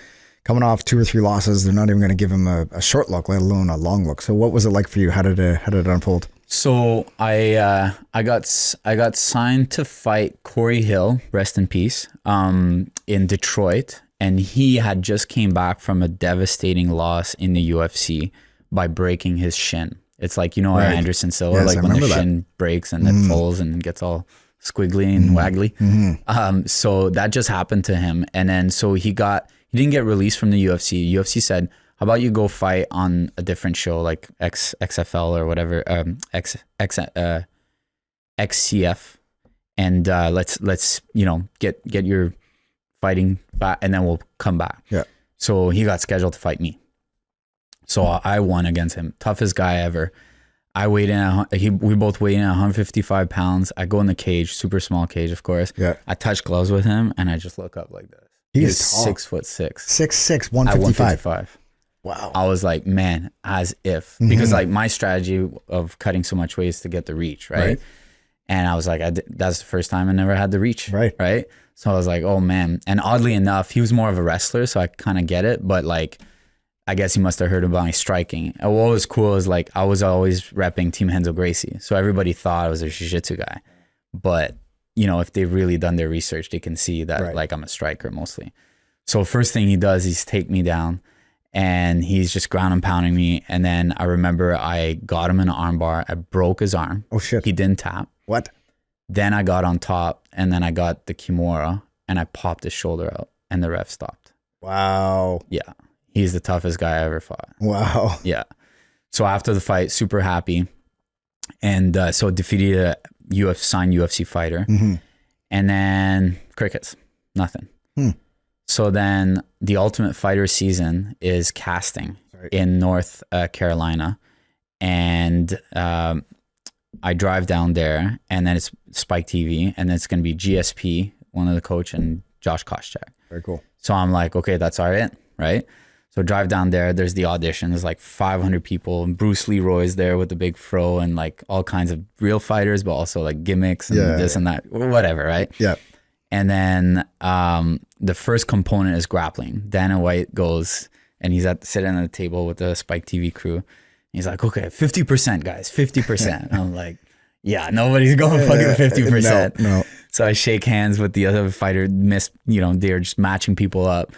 coming off 2 or 3 losses, they're not even going to give him a short look, let alone a long look. So what was it like for you? How did it unfold? So I got signed to fight Corey Hill, rest in peace, in Detroit, And he had just came back from a devastating loss in the UFC by breaking his shin. It's like, you know, Right. Anderson Silva, Yes, like I when the remember that. shin breaks and it falls and gets all squiggly and waggly. So that just happened to him. And then so he didn't get released from the UFC. UFC said, how about you go fight on a different show like XFL or whatever, XCF, and let's you know get your fighting back, and then we'll come back. Yeah. So he got scheduled to fight me. So I won against him. Toughest guy ever. We both weighed in at 155 pounds. I go in the cage, super small cage, of course. Yeah. I touch gloves with him, and I just look up like this. He He's is tall. 6'6". 6'6", At 155. 155. Wow. I was like, man, as if, because like my strategy of cutting so much weight is to get the reach, right? Right. And I was like, that's the first time I never had the reach, Right. right? So I was like, oh man. And oddly enough, he was more of a wrestler, so I kind of get it. But like, I guess he must have heard about my striking. And what was cool is like, I was always repping Team Renzo Gracie, so everybody thought I was a jiu-jitsu guy. But you know, if they've really done their research, they can see that Right. like I'm a striker mostly. So first thing he does is take me down. And he's just ground and pounding me. And then I remember I got him in an arm bar. I broke his arm. Oh, shit. He didn't tap. What? Then I got on top, and then I got the Kimura, and I popped his shoulder out, and the ref stopped. Wow. Yeah. He's the toughest guy I ever fought. Wow. Yeah. So after the fight, super happy. And so defeated a signed UFC fighter. And then crickets, nothing. So then the Ultimate Fighter season is casting in North Carolina. And I drive down there, and then it's Spike TV, and then it's going to be GSP, one of the coach, and Josh Koscheck. Very cool. So I'm like, okay, that's all right? So drive down there. There's the audition. There's like 500 people, and Bruce Leroy's there with the big fro, and like all kinds of real fighters, but also like gimmicks and this and that, whatever, right? Yeah. And then the first component is grappling. Dana White goes, and he's sitting at the table with the Spike TV crew. He's like, okay, 50%, guys, 50%. I'm like, yeah, nobody's going fucking 50%. No. So I shake hands with the other fighter. They're just matching people up.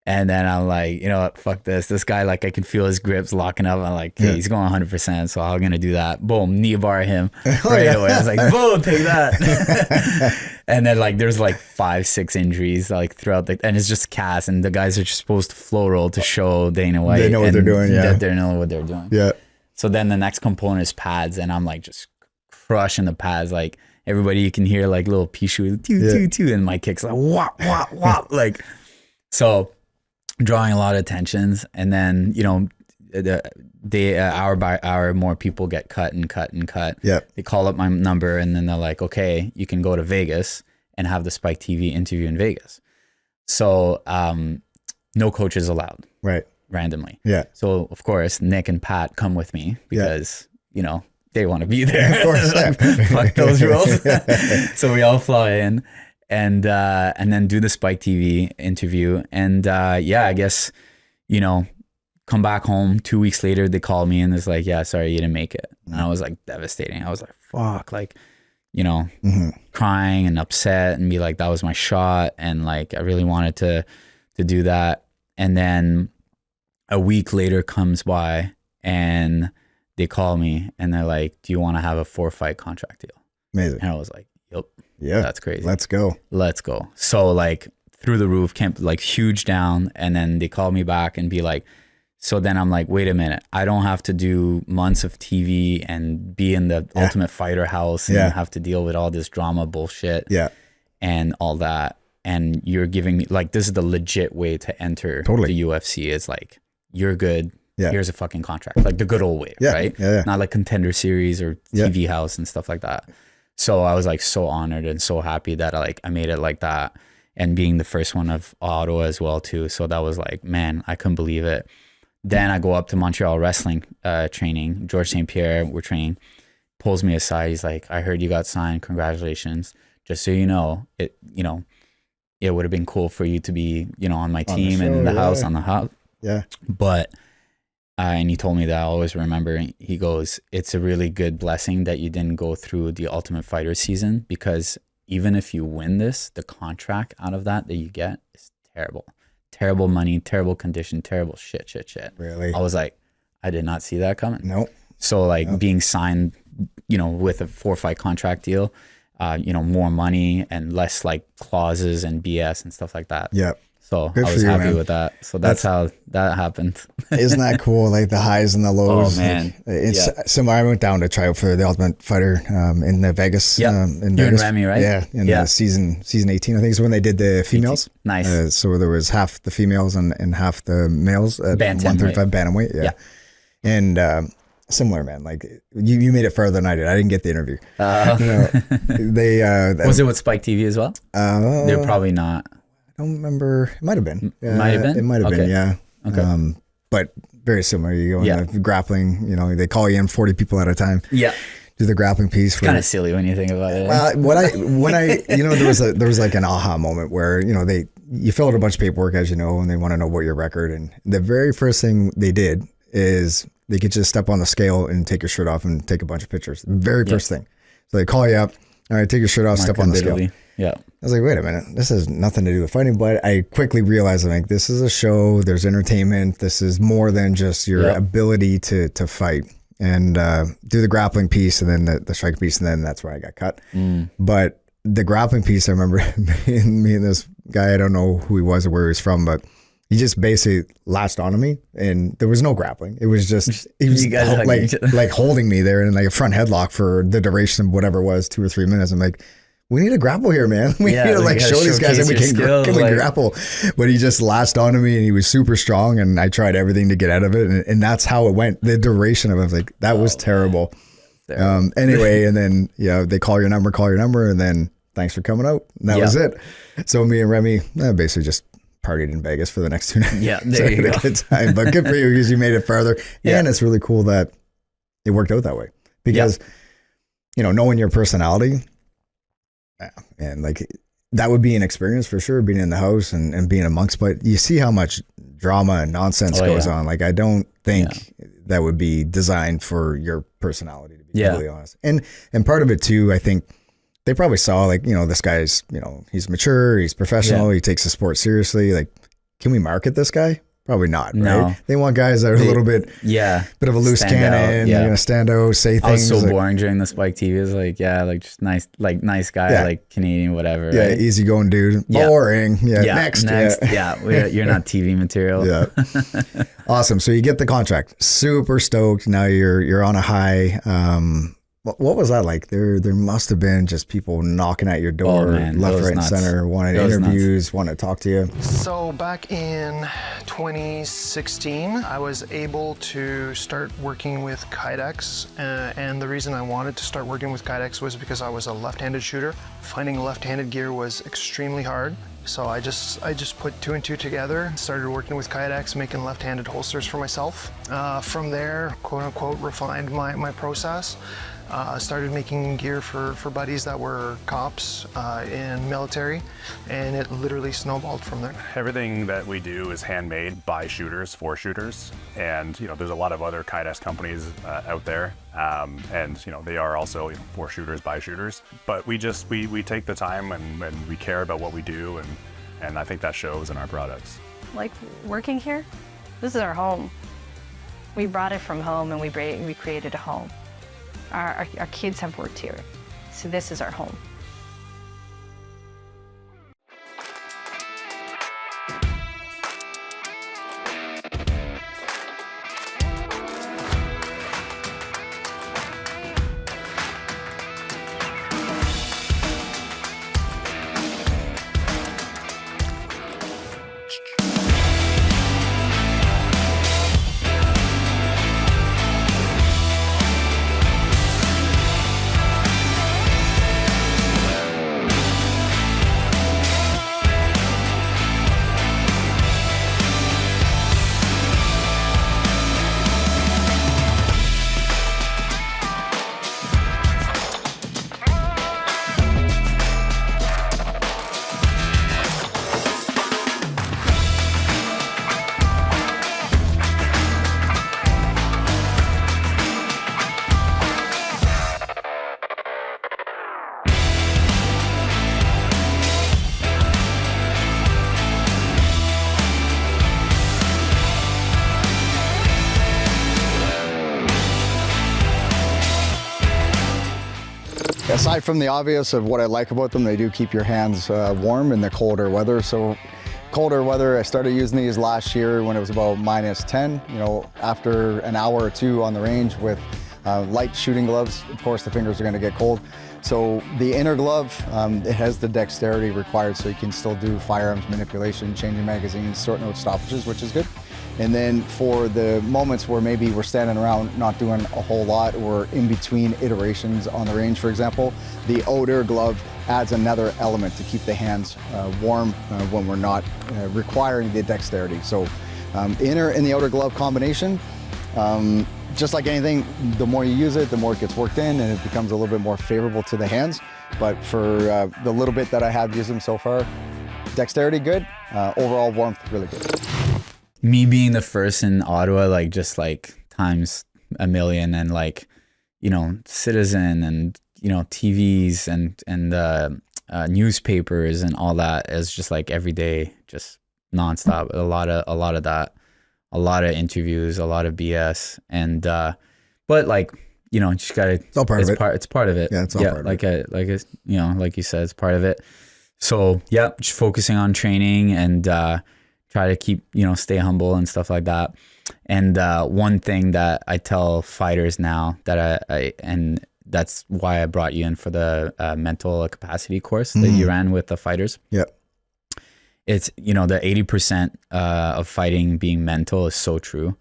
And then I'm like, you know what, fuck this. This guy, like, I can feel his grips locking up. I'm like, hey, he's going 100%, so I'm going to do that. Boom, knee bar him right away. I was like, boom, take that. And then, like, there's like 5-6 injuries, like, throughout and it's just cast. And the guys are just supposed to flow roll to show Dana White. They know what they're doing, yeah. They know what they're doing. Yeah. So then the next component is pads, and I'm like just crushing the pads. Like, everybody, you can hear like little Pichu, toot, and my kicks like, wop, wop, wop. Like, so drawing a lot of attentions, and then, you know, hour by hour, more people get cut. Yeah. They call up my number, and then they're like, okay, you can go to Vegas and have the Spike TV interview in Vegas. So no coaches allowed. Right. Randomly. Yeah. So of course, Nick and Pat come with me because, you know, they want to be there. Of course. Yeah. Fuck those rules. So we all fly in. And then do the Spike TV interview. And I guess, you know, come back home 2 weeks later, they called me and it's like, yeah, sorry, you didn't make it. And I was like devastating. I was like, fuck, like, you know, crying and upset and be like, that was my shot. And like, I really wanted to do that. And then a week later comes by and they call me and they're like, do you want to have a 4-fight contract deal? Amazing. And I was like, yep. Yeah. That's crazy. Let's go. So like through the roof, like huge down. And then they call me back and be like, so then I'm like, wait a minute. I don't have to do months of TV and be in the Ultimate Fighter house and have to deal with all this drama bullshit and all that. And you're giving me like, this is the legit way to enter the UFC is like, you're good. Yeah. Here's a fucking contract. Like the good old way, right? Yeah. Not like Contender Series or TV house and stuff like that. So I was like so honored and so happy that I made it like that, and being the first one of Ottawa as well too. So that was like, man, I couldn't believe it. Then I go up to Montreal wrestling training. George St. Pierre, we're training, pulls me aside. He's like, I heard you got signed. Congratulations. Just so you know, it would have been cool for you to be, you know, on my team and in the house on the house. Yeah. But and he told me that I always remember, he goes, it's a really good blessing that you didn't go through the Ultimate Fighter season, because even if you win this, the contract out of that you get is terrible. terrible money, terrible condition, terrible shit. Really? I was like, I did not see that coming. Nope. So like being signed, with a 4-fight contract deal, more money and less like clauses and BS and stuff like that. Yep. So Good I was for you, happy man. with that. So that's how that happened. Isn't that cool? Like the highs and the lows. Oh, man. Like, it's similar. I went down to try out for the Ultimate Fighter in the Vegas. Yeah. In You and Vegas. Remy, right? Yeah. In the season 18, I think is when they did the females. Nice. So there was half the females and half the males at Bantam, 135 bantamweight. Yeah. And similar, man. Like you made it further than I did. I didn't get the interview. They was it with Spike TV as well? They're probably not. I don't remember. It might have been. Might have been? It might have been. Yeah. Okay. But very similar. You go in the grappling. They call you in 40 people at a time. Yeah. Do the grappling piece. Kind of silly when you think about it. Well, when I there was like an aha moment where you fill out a bunch of paperwork, as you know, and they want to know what your record. And the very first thing they did is they get you to step on the scale and take your shirt off and take a bunch of pictures. Very first thing. So they call you up. All right, take your shirt off, step on the scale. Yeah. I was like, wait a minute, this has nothing to do with fighting. But I quickly realized, I'm like, this is a show. There's entertainment. This is more than just your ability to fight and do the grappling piece and then the strike piece. And then that's where I got cut. But the grappling piece, I remember me and this guy, I don't know who he was or where he was from, but he just basically latched onto me and there was no grappling. It was just, he was like holding me there in like a front headlock for the duration of whatever it was, 2 or 3 minutes. I'm like, we need to grapple here, man. We need to like show these guys that we can grapple. But he just latched onto me and he was super strong and I tried everything to get out of it. And that's how it went. The duration of it, I was like, that was terrible. Anyway, and then, they call your number and then thanks for coming out. And that was it. So me and Remy basically just partied in Vegas for the next 2 nights. Yeah, there you go. A good time. But good for you because you made it further. And it's really cool that it worked out that way because, knowing your personality, and like that would be an experience for sure, being in the house and being amongst, but you see how much drama and nonsense goes on. Like, I don't think that would be designed for your personality, to be really honest. And part of it too, I think they probably saw like, this guy's, he's mature, he's professional, he takes the sport seriously. Like, can we market this guy? Probably not, no. Right? They want guys that are a little bit of a loose cannon, they're gonna stand out, say things. I was so boring during the Spike TV. It was like, just nice guy, like Canadian, whatever. Yeah, right? easygoing dude. Boring. Next. You're not TV material. Yeah. Awesome. So you get the contract. Super stoked. Now you're on a high. What was that like? There must have been just people knocking at your door, left, right, and center, wanting interviews, wanting to talk to you. So back in 2016, I was able to start working with Kydex, and the reason I wanted to start working with Kydex was because I was a left-handed shooter. Finding left-handed gear was extremely hard. So I just put 2 and 2 together, started working with Kydex, making left-handed holsters for myself. From there, quote unquote, refined my process. Started making gear for buddies that were cops in military, and it literally snowballed from there. Everything that we do is handmade by shooters for shooters, and there's a lot of other Kydex companies out there, and they are also for shooters by shooters. But we take the time and we care about what we do, and I think that shows in our products. Like working here, this is our home. We brought it from home and we created a home. Our kids have worked here, so this is our home. Aside from the obvious of what I like about them, they do keep your hands warm in the colder weather. So colder weather, I started using these last year when it was about -10. You know, after an hour or two on the range with light shooting gloves, of course the fingers are going to get cold. So the inner glove, it has the dexterity required, so you can still do firearms manipulation, changing magazines, short note stoppages, which is good. And then for the moments where maybe we're standing around not doing a whole lot, or in between iterations on the range, for example, the outer glove adds another element to keep the hands warm when we're not requiring the dexterity. So inner and the outer glove combination, just like anything, the more you use it, the more it gets worked in and it becomes a little bit more favorable to the hands. But for the little bit that I have used them so far, dexterity good, overall warmth really good. Me being the first in Ottawa, like just like times a million, and like, you know, Citizen and, you know, TVs and newspapers and all that is just like every day, just nonstop. A lot of that, a lot of interviews, a lot of BS, and but like, you know, you just gotta. It's all part of it. It's part of it. Yeah, it's all part of it. Like you know, like you said, it's part of it. So yeah, just focusing on training and try to keep, you know, stay humble and stuff like that. And one thing that I tell fighters now that I and that's why I brought you in for the mental capacity course that you ran with the fighters. Yep. It's, you know, the 80% of fighting being mental is so true.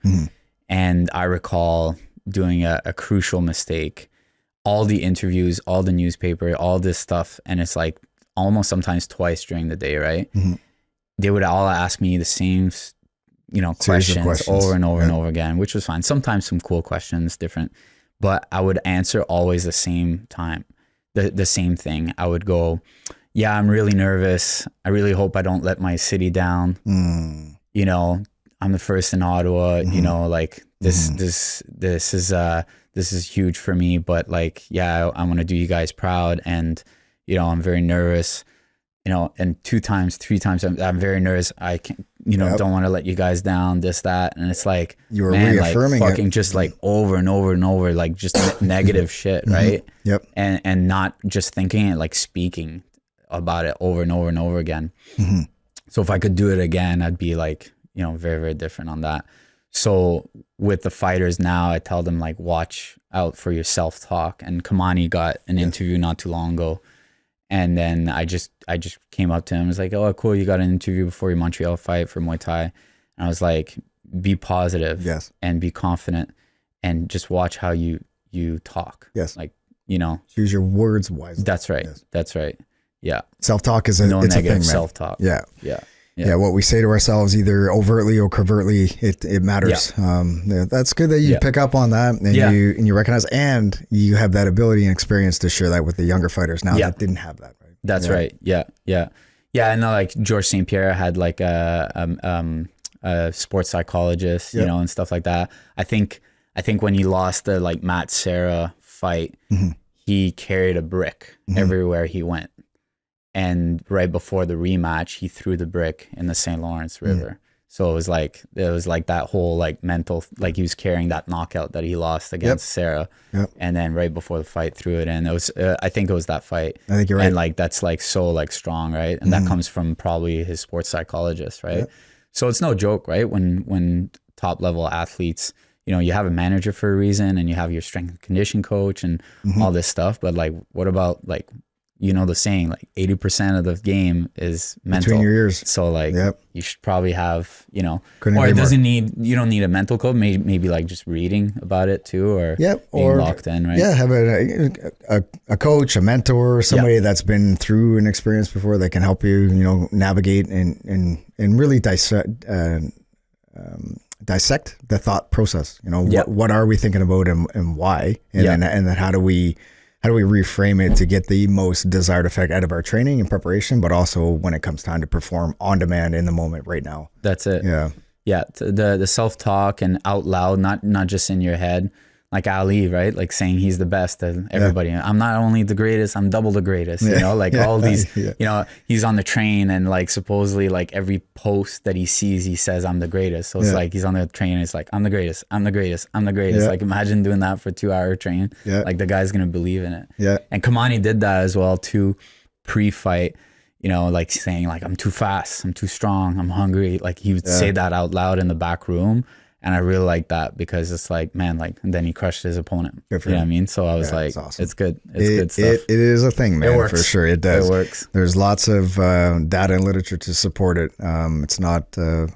And I recall doing a crucial mistake. All the interviews, all the newspaper, all this stuff, and it's like almost sometimes twice during the day, right? They would all ask me the same, you know, questions over and over and over again, which was fine. Sometimes some cool questions, different, but I would answer always the same time, the same thing. I would go, yeah, I'm really nervous. I really hope I don't let my city down. You know, I'm the first in Ottawa, you know, like this is huge for me, but like, yeah, I want to do you guys proud. And, you know, I'm very nervous. You know, and 2 times, 3 times, I'm very nervous. I can't, you know, don't want to let you guys down, this, that. And it's like, you were reaffirming like fucking it. Just like over and over and over, like just negative shit, right? Yep. And not just thinking it, like speaking about it over and over and over again. So if I could do it again, I'd be like, you know, very, very different on that. So with the fighters now, I tell them like, watch out for your self-talk. And Kamani got an interview not too long ago. And then I just came up to him. I was like, oh, cool. You got an interview before your Montreal fight for Muay Thai. And I was like, be positive and be confident and just watch how you talk. Like, you know, choose your words wisely. That's right. That's right. Yeah. Self-talk is no it's negative a thing, man. Self-talk. Yeah. What we say to ourselves, either overtly or covertly, it matters. That's good that you pick up on that and you recognize, and you have that ability and experience to share that with the younger fighters now that didn't have that. Right? That's right. Yeah. I know, like George St. Pierre had like a sports psychologist, you know, and stuff like that. I think when he lost the like Matt Serra fight, he carried a brick everywhere he went. And right before the rematch, he threw the brick in the St. Lawrence River. So it was like that whole like mental, like he was carrying that knockout that he lost against Sarah. And then right before the fight, threw it in. It was, I think it was that fight. I think you're right. And like, that's like so like strong, right? And that comes from probably his sports psychologist, right? So it's no joke, right? When top level athletes, you know, you have a manager for a reason and you have your strength and condition coach and all this stuff. But like, what about like, you know, the saying like 80% of the game is mental. Between your ears. So like you should probably have, you know, Couldn't or it agree doesn't need, you don't need a mental coach, maybe like just reading about it too, or being locked in, right? Yeah, have a coach, a mentor, somebody that's been through an experience before that can help you, you know, navigate and really dissect the thought process. You know, what are we thinking about and why, and then how do we reframe it to get the most desired effect out of our training and preparation, but also when it comes time to perform on demand in the moment right now. That's it. Yeah. The self-talk and out loud, not just in your head. like Ali, right? Like saying he's the best and everybody. I'm not only the greatest, I'm double the greatest, you know, like all these, you know, he's on the train and like supposedly like every post that he sees, he says, I'm the greatest. So it's like, he's on the train and it's like, I'm the greatest, I'm the greatest, I'm the greatest. Like imagine doing that for a 2-hour train. Like the guy's going to believe in it. And Kamani did that as well too, pre-fight, you know, like saying like, I'm too fast, I'm too strong, I'm hungry. Like he would say that out loud in the back room. And I really like that because it's like, man, like, and then he crushed his opponent. You know what I mean? So I was like, awesome. It's good. It's good stuff. It is a thing, man, for sure. It does. It works. There's lots of data and literature to support it. It's not, you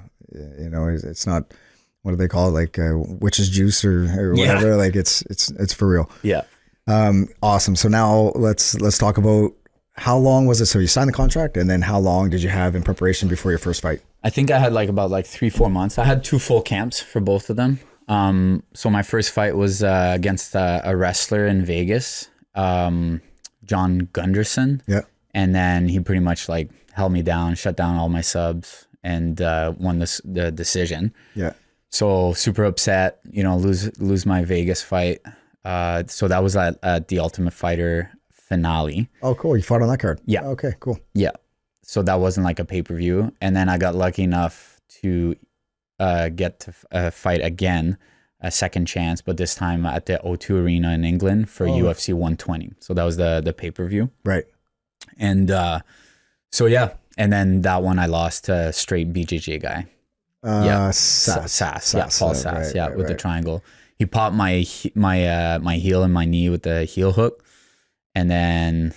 know, it's not, what do they call it? Like witch's juice or whatever. Like it's for real. Yeah. Awesome. So now let's talk about how long was it? So you signed the contract and then how long did you have in preparation before your first fight? I think I had like about like 3-4 months. I had 2 full camps for both of them. So my first fight was against a wrestler in Vegas, John Gunderson. Yeah. And then he pretty much like held me down, shut down all my subs, and won the decision. Yeah. So super upset, you know, lose my Vegas fight. So that was at the Ultimate Fighter finale. Oh, cool. You fought on that card. Yeah. Okay, cool. Yeah. So that wasn't like a pay-per-view. And then I got lucky enough to get to fight again, a second chance, but this time at the O2 Arena in England for UFC 120. So that was the pay-per-view. Right. And so, yeah. And then that one I lost to a straight BJJ guy. Sass. Yeah, Paul Sass. Right, with the triangle. He popped my heel and my knee with the heel hook. And then,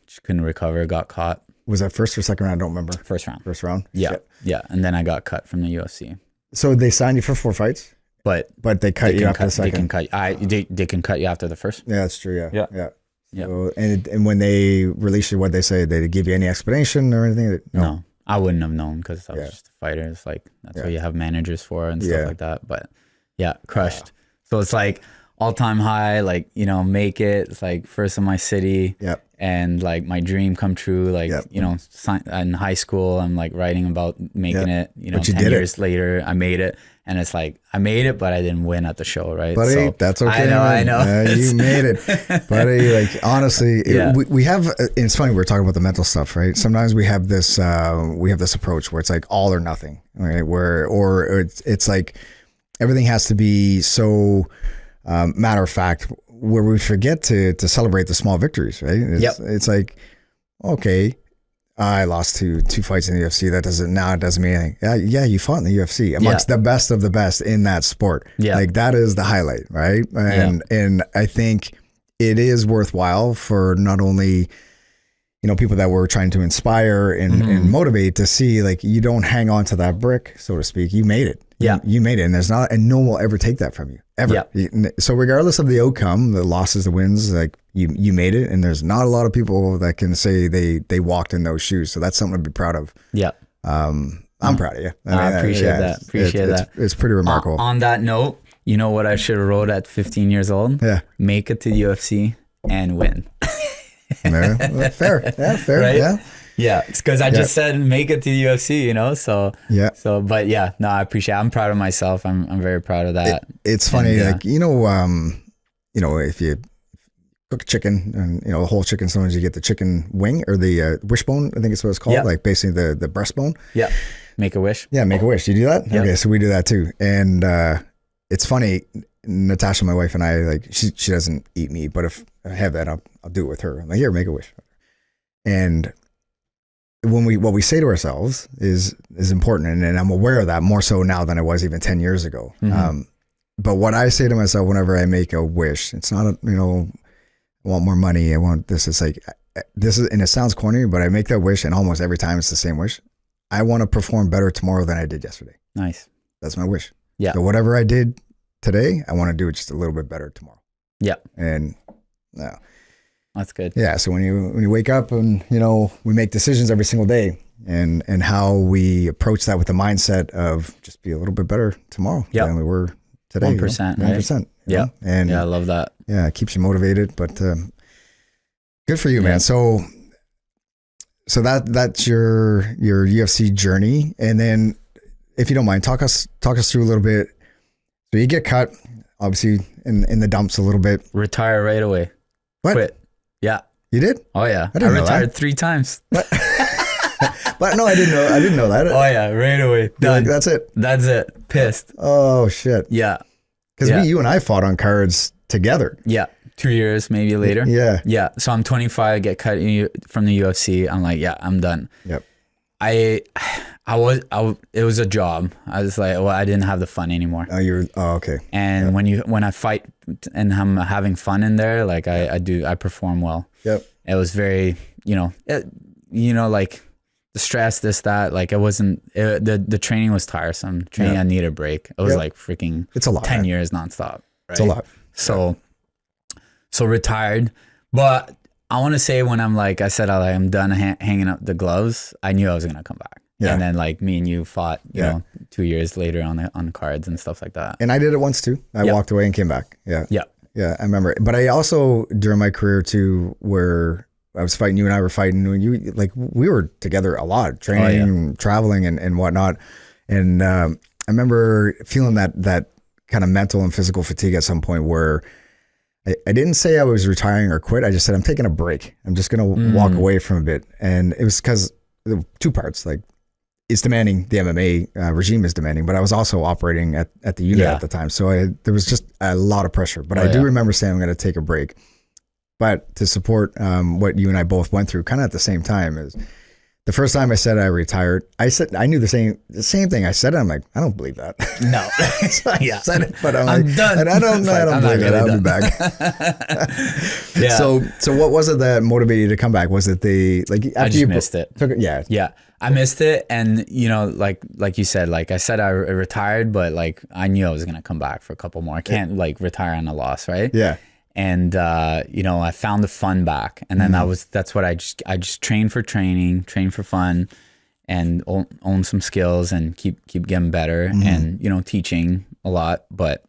just couldn't recover, got caught. Was that first or second round? I don't remember. First round. First round? Yeah. Shit. Yeah. And then I got cut from the UFC. So they signed you for 4 fights? But they cut you after the second? They can cut you after the first? Yeah, that's true. Yeah. So, and when they released you, what'd they say? Did they give you any explanation or anything? No, I wouldn't have known because I was just a fighter. It's like, that's what you have managers for and stuff like that. But crushed. Yeah. So it's like all-time high, like, you know, make it. It's like first in my city. Yep. And like my dream come true, like, you know, in high school, I'm like writing about making it, you know, 10 years later, I made it. And it's like, I made it, but I didn't win at the show, right? Buddy, so, that's okay. I know. You made it. Buddy, like, honestly, we have, it's funny, we're talking about the mental stuff, right? Sometimes we have this approach where it's like all or nothing, right? Or it's like everything has to be so matter of fact, where we forget to celebrate the small victories, right? It's like, okay, I lost two fights in the UFC. That doesn't mean anything. Yeah, you fought in the UFC amongst the best of the best in that sport. Yeah. Like that is the highlight, right? And I think it is worthwhile for not only, you know, people that we're trying to inspire and motivate to see, like, you don't hang on to that brick, so to speak. You made it. Yeah. You made it. And no one will ever take that from you. Ever. Yeah. So regardless of the outcome, the losses, the wins, like you made it. And there's not a lot of people that can say they walked in those shoes. So that's something to be proud of. Yeah. I'm proud of you. I appreciate that. It's pretty remarkable. On that note, you know what I should have wrote at 15 years old? Yeah. Make it to the UFC and win. Fair. Yeah, fair. Right? Yeah. Yeah, it's because I just said make it to the UFC, you know. So but I appreciate it. I'm proud of myself. I'm very proud of that. It's funny, like you know, if you cook chicken and you know, a whole chicken, sometimes you get the chicken wing or the wishbone. I think it's what it's called, like basically the breastbone. Yeah, make a wish. Yeah, make a wish. You do that? Yep. Okay, so we do that too. And it's funny. Natasha, my wife, and I, like she doesn't eat meat, but if I have that, I'll do it with her. I'm like, here, make a wish. And what we say to ourselves is important, and I'm aware of that more so now than I was even 10 years ago. Mm-hmm. But what I say to myself whenever I make a wish, it's not I want more money, I want this. It's like this is, and it sounds corny, but I make that wish, and almost every time it's the same wish. I want to perform better tomorrow than I did yesterday. Nice. That's my wish. Yeah. So whatever I did today, I want to do it just a little bit better tomorrow. Yeah. And that's good. Yeah. So when you wake up and, you know, we make decisions every single day and how we approach that with the mindset of just be a little bit better tomorrow than we were today. 1%, right? 1%. Yeah. And I love that. Yeah. It keeps you motivated, but good for you, man. So that's your UFC journey. And then if you don't mind, talk us through a little bit. So you get cut. obviously in the dumps a little bit. Retire right away. What? Quit. Yeah. You did? Oh yeah. I didn't know retired that. 3 times. But no, I didn't know that. Oh yeah, right away. You're Done. like, that's it. That's it. Pissed. Oh shit. Yeah. Because you and I fought on cards together. Yeah. 2 years maybe later. Yeah. Yeah. So I'm 25, I get cut from the UFC. I'm like, yeah, I'm done. Yep. It was a job. I was like, well, I didn't have the fun anymore. Okay. And when I fight and I'm having fun in there, like I perform well. Yep. It was very, like the stress, this, that, like it wasn't, the training was tiresome. I needed a break. It was like freaking it's a lot, 10 man. years nonstop. Right? It's a lot. So retired. But I want to say when I said I'm done hanging up the gloves, I knew I was going to come back. Yeah. And then like me and you fought, you know, 2 years later on cards and stuff like that. And I did it once too. I walked away and came back. Yeah. Yeah. Yeah. I remember. But I also, during my career too, where I was fighting, you and I were fighting, when you, like, we were together a lot, training, traveling and whatnot. And I remember feeling that kind of mental and physical fatigue at some point where I didn't say I was retiring or quit. I just said, I'm taking a break. I'm just going to walk away from a bit. And it was because 2 parts, like it's demanding, the MMA regime is demanding, but I was also operating at the unit at the time. So there was just a lot of pressure, but I do remember saying I'm going to take a break. But to support what you and I both went through kind of at the same time is the first time I said I retired, I knew the same thing. I said it. I'm like, I don't believe that. No. So I said it, but I'm like, done. And I don't believe it. I'll be back. So what was it that motivated you to come back? Was it after I just missed it. Yeah. I missed it. And like you said, like I said, I retired, but like I knew I was going to come back for a couple more. I can't like retire on a loss. Right. Yeah. And, I found the fun back. And then that's what I just trained for training, train for fun, and own some skills and keep getting better and, teaching a lot. But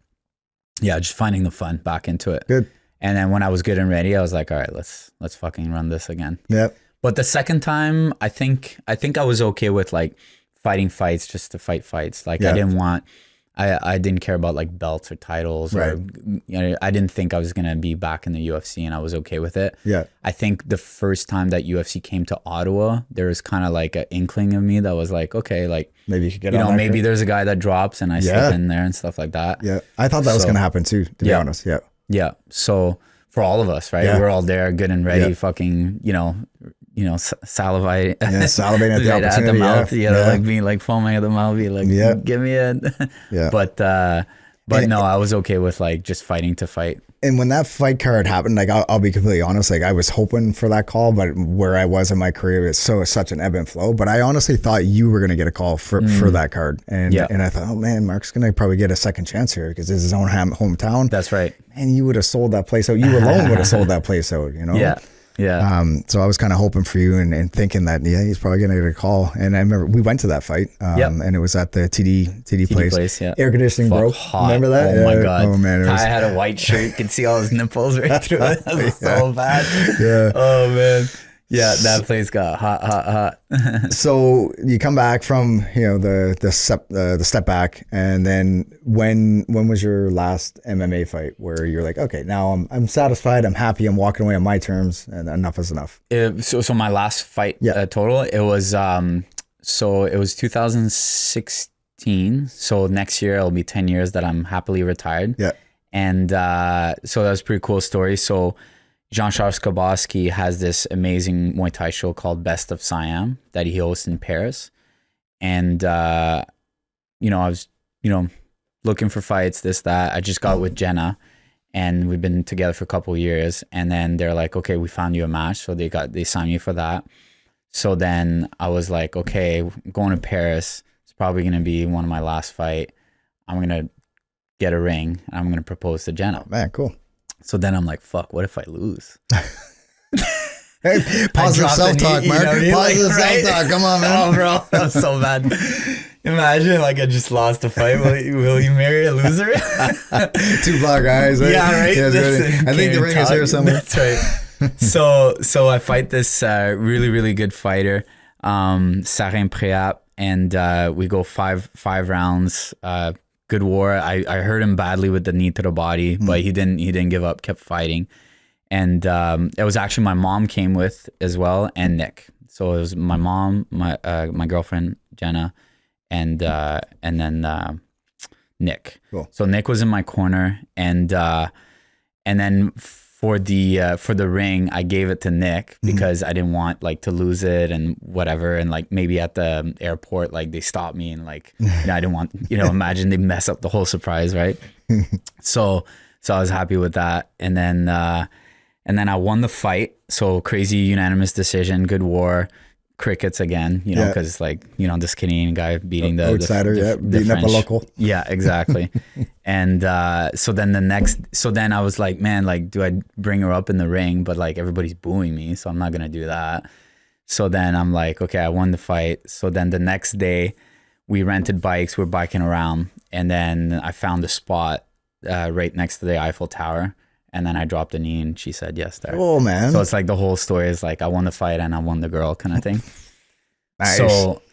yeah, just finding the fun back into it. Good. And then when I was good and ready, I was like, all right, let's fucking run this again. Yeah. But the second time, I think I was okay with like fighting fights just to fight fights. Like I didn't care about like belts or titles, or I didn't think I was gonna be back in the UFC, and I was okay with it. Yeah, I think the first time that UFC came to Ottawa, there was kind of like an inkling of me that was like, okay, like maybe you should get on. Maybe there's a guy that drops, and I slip in there and stuff like that. Yeah, I thought that was gonna happen too. To be honest, yeah. So for all of us, right? We're all there, good and ready, fucking, salivate. Yeah, salivating at the right opportunity. at the mouth, like being like foaming at the mouth, be like, give me a. But no, I was okay with like just fighting to fight. And when that fight card happened, like I'll be completely honest, like I was hoping for that call, but where I was in my career, it's such an ebb and flow. But I honestly thought you were going to get a call for that card, and I thought, oh man, Mark's going to probably get a second chance here because it's his own hometown. That's right. And you would have sold that place out. You alone would have sold that place out. Yeah. So I was kind of hoping for you and thinking that, he's probably going to get a call. And I remember we went to that fight and it was at the TD place. Air conditioning broke. Hot. Remember that? Oh my God. Oh man. I had a white shirt. You could see all his nipples right through it. It was so bad. Yeah. Oh man. Yeah, that place got hot. So you come back from the step back, and then when was your last MMA fight where you're like, okay, now I'm satisfied, I'm happy, I'm walking away on my terms, and enough is enough. So my last fight total, it was 2016. So next year it'll be 10 years that I'm happily retired. Yeah, and so that was a pretty cool story. So Jean-Charles Skaboski has this amazing Muay Thai show called Best of Siam that he hosts in Paris. And, I was, looking for fights, this, that. I just got with Jenna, and we've been together for a couple of years. And then they're like, okay, we found you a match. So they signed me for that. So then I was like, okay, going to Paris. It's probably going to be one of my last fight. I'm going to get a ring, and I'm going to propose to Jenna. Oh, man, cool. So then I'm like, fuck, what if I lose? Hey, positive self-talk, Mark. Positive self-talk. Come on, man. Oh, bro, I'm so bad. Imagine like I just lost a fight. Will you marry a loser? 2 black guys. Right? Yeah, right. I think the ring is here somewhere. That's right. So I fight this really, really good fighter, Sarin Preap, and we go five rounds. good war. I hurt him badly with the knee to the body, but he didn't give up, kept fighting. And it was actually my mom came with as well, and Nick. So it was my mom, my girlfriend Jenna, and then Nick. Cool. So Nick was in my corner, and then for the ring, I gave it to Nick because I didn't want like to lose it and whatever. And like maybe at the airport, like they stopped me and like, you know, I didn't want, you know, imagine they mess up the whole surprise, right? So I was happy with that. And then I won the fight. So crazy unanimous decision, good war. Crickets again, you know, because like, you know, this Canadian guy beating the outsider, beating up a local. Yeah, exactly. And so then I was like, man, like, do I bring her up in the ring? But like everybody's booing me, so I'm not gonna do that. So then I'm like, okay, I won the fight. So then the next day we rented bikes, we're biking around, and then I found a spot right next to the Eiffel Tower. And then I dropped a knee and she said yes there. Oh, man. So it's like the whole story is like I won the fight and I won the girl kind of thing. Nice.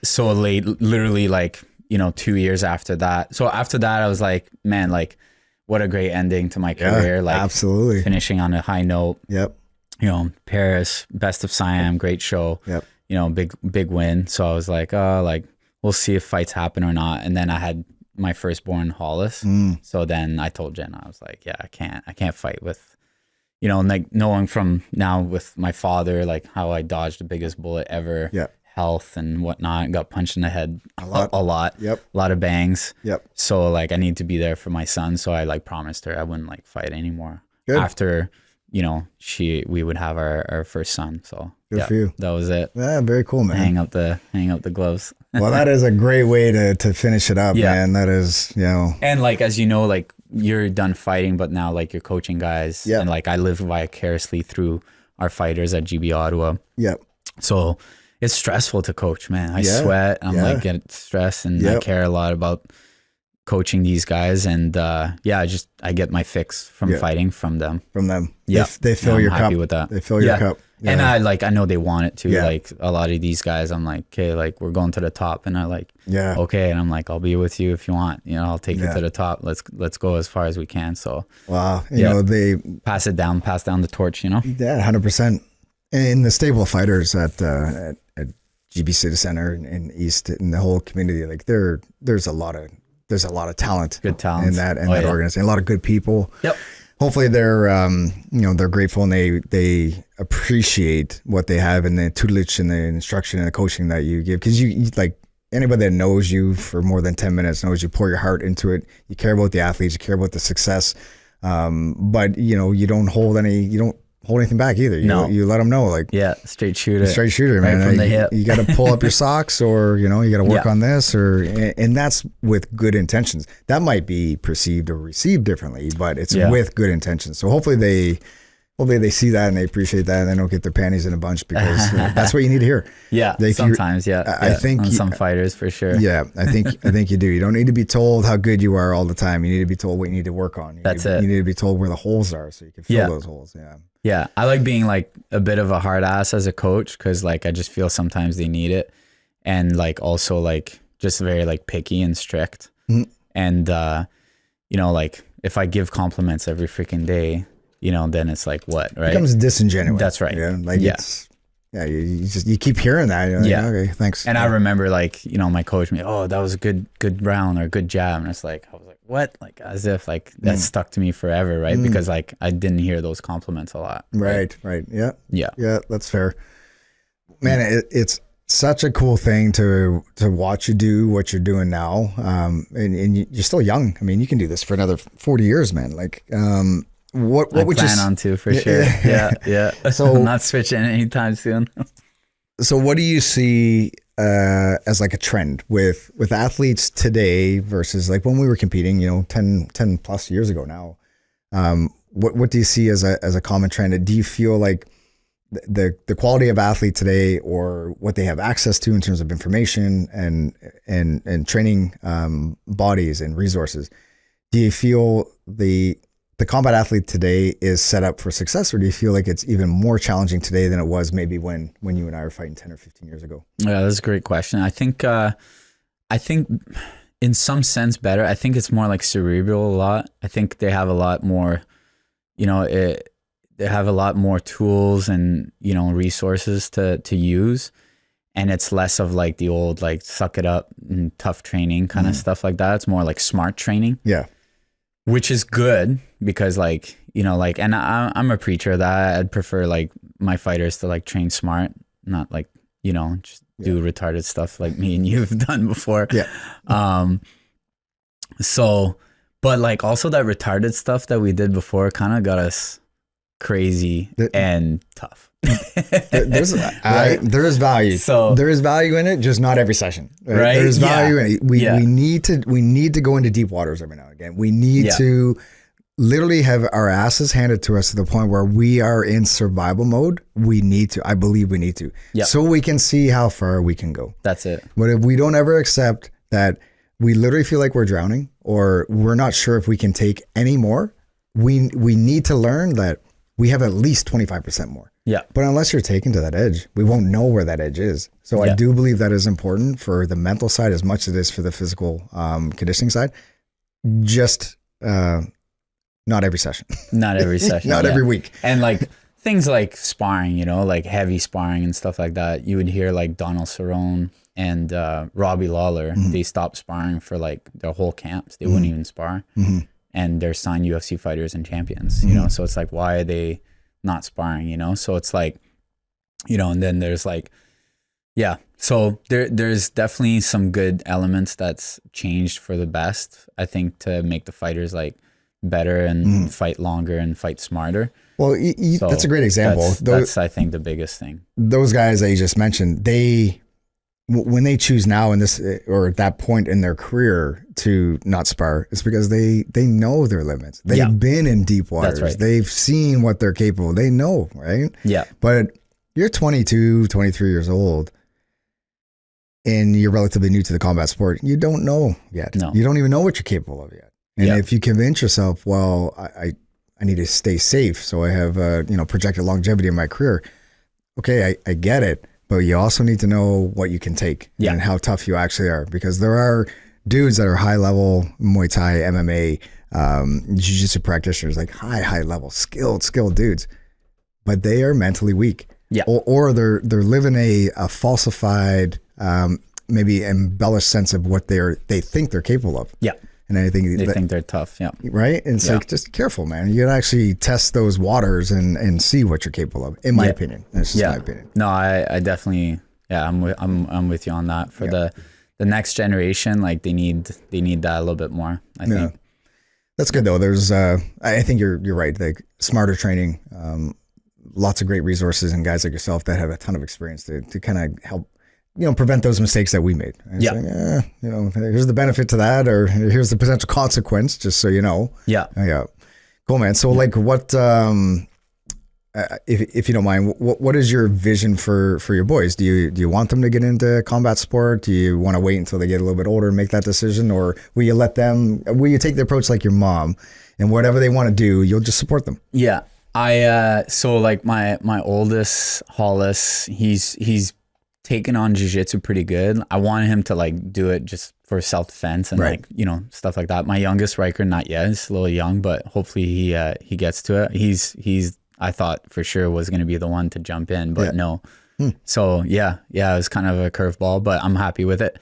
So late, literally like, you know, 2 years after that. So after that, I was like, man, like what a great ending to my career. Like absolutely. Finishing on a high note. Yep. You know, Paris, Best of Siam, great show. Yep. You know, big win. So I was like, oh, like we'll see if fights happen or not. And then I had my firstborn Hollis. So then I told Jenna, I was like, yeah, I can't fight with, you know, like knowing from now with my father, like how I dodged the biggest bullet ever, health and whatnot, got punched in the head a lot, a lot of bangs. So like I need to be there for my son. So I like promised her I wouldn't like fight anymore. Good. After, you know, we would have our first son. So good for you. That was it. Yeah, very cool, man. Hang up the gloves. Well, that is a great way to finish it up, man. That is, you know. And like, as you know, like you're done fighting, but now like you're coaching guys. And like I live vicariously through our fighters at GB Ottawa. So it's stressful to coach, man. I sweat. I'm like get stressed, and I care a lot about coaching these guys. And I get my fix from fighting from them. Yeah. They fill your cup. I'm happy with that. They fill your cup. Yeah. And I know they want it too. Like a lot of these guys, I'm like, okay, like we're going to the top, and I like, okay. And I'm like, I'll be with you if you want, you know, I'll take you to the top. Let's go as far as we can. So, wow. You know, they pass down the torch, you know? Yeah, 100%. And the stable of fighters at GB City Center and East and the whole community, like there's a lot of talent, good talent in that organization, a lot of good people. Hopefully they're they're grateful and they appreciate what they have and the tutelage and the instruction and the coaching that you give, because you like anybody that knows you for more than 10 minutes knows you pour your heart into it. You care about the athletes, you care about the success, but you know you don't hold anything back either. You let them know, like, straight shooter, man. Right from the hip. You got to pull up your socks, or you got to work on this, and that's with good intentions. That might be perceived or received differently, but it's with good intentions. So hopefully they see that and they appreciate that, and they don't get their panties in a bunch, because that's what you need to hear. Sometimes, I think on some fighters for sure. I think you do. You don't need to be told how good you are all the time. You need to be told what you need to work on. You need to be told where the holes are so you can fill those holes. Yeah, I like being like a bit of a hard ass as a coach, because like I just feel sometimes they need it, and like also like just very like picky and strict. And you know, like if I give compliments every freaking day, you know, then it's like what, right? It becomes disingenuous. That's right. You keep hearing that. You're like, okay, thanks. And I remember like, you know, my coach me, oh, that was a good round or a good jab, and it's like I was like, what? Like as if like that stuck to me forever, right? Because like I didn't hear those compliments a lot. Right. Yeah, that's fair. Man, it's such a cool thing to watch you do what you're doing now. And you're still young. I mean, you can do this for another 40 years, man. Like, what would you plan on to for sure? Yeah. So I'm not switching anytime soon. So what do you see as like a trend with athletes today versus like when we were competing, you know, 10 plus years ago now? What do you see as a common trend? Do you feel like the quality of athlete today, or what they have access to in terms of information and training bodies and resources, do you feel the combat athlete today is set up for success, or do you feel like it's even more challenging today than it was maybe when you and I were fighting 10 or 15 years ago? Yeah, that's a great question. I think in some sense better. I think it's more like cerebral a lot. I think they have a lot more, they have a lot more tools and, resources to use. And it's less of like the old, like suck it up and tough training kind of stuff like that. It's more like smart training. Yeah. Which is good because like, and I'm a preacher of that. I'd prefer like my fighters to like train smart, not like, just do retarded stuff like me and you've done before. Yeah. So, but like also that retarded stuff that we did before kind of got us crazy and tough. There is value. So there is value in it, just not every session. Right? There is value in it. We Yeah. need to go into deep waters every now and again. We need to literally have our asses handed to us to the point where we are in survival mode. We need to. I believe we need to. Yep. So we can see how far we can go. That's it. But if we don't ever accept that we literally feel like we're drowning or we're not sure if we can take any more, we need to learn that we have at least 25% more. Yeah. But unless you're taken to that edge, we won't know where that edge is. So I do believe that is important for the mental side as much as it is for the physical conditioning side. Just not every session. Not every session. Not every week. And like things like sparring, like heavy sparring and stuff like that. You would hear like Donald Cerrone and Robbie Lawler, they stopped sparring for like their whole camps. They wouldn't even spar. And they're signed UFC fighters and champions, so it's like, why are they not sparring, so it's like, and then there's like, so there's definitely some good elements that's changed for the best, I think, to make the fighters like better and fight longer and fight smarter. Well, So that's a great example. That's I think the biggest thing. Those guys that you just mentioned, when they choose now in this or at that point in their career to not spar, it's because they know their limits. They've been in deep waters. That's right. They've seen what they're capable. They know, right? Yeah. But you're 22, 23 years old and you're relatively new to the combat sport. You don't know yet. No. You don't even know what you're capable of yet. And if you convince yourself, well, I need to stay safe, so I have projected longevity in my career. Okay, I get it. But you also need to know what you can take and how tough you actually are, because there are dudes that are high level Muay Thai, MMA, jiu-jitsu practitioners, like high level, skilled dudes, but they are mentally weak. Yeah. Or they're living a falsified, maybe embellished sense of what they think they're capable of. Yeah. And I think They think they're tough. Yeah. right. And it's like, just careful, man. You gotta actually test those waters and see what you're capable of. In my opinion, that's just my opinion. No, I definitely, I'm with you on that. For the next generation, like they need that a little bit more, I think. That's good though. There's, I think you're right. Like smarter training, lots of great resources and guys like yourself that have a ton of experience to kind of help, prevent those mistakes that we made. And here's the benefit to that, or here's the potential consequence, just so you know. Yeah. Yeah. Cool, man. So like what, if you don't mind, what is your vision for your boys? Do you want them to get into combat sport? Do you want to wait until they get a little bit older and make that decision? Or will you take the approach like your mom, and whatever they want to do, you'll just support them? Yeah. So like my oldest, Hollis, he's taken on jiu-jitsu pretty good. I wanted him to like do it just for self-defense and like, stuff like that. My youngest, Riker, not yet. He's a little young, but hopefully he gets to it. He's I thought for sure was going to be the one to jump in, but no. So it was kind of a curveball, but I'm happy with it.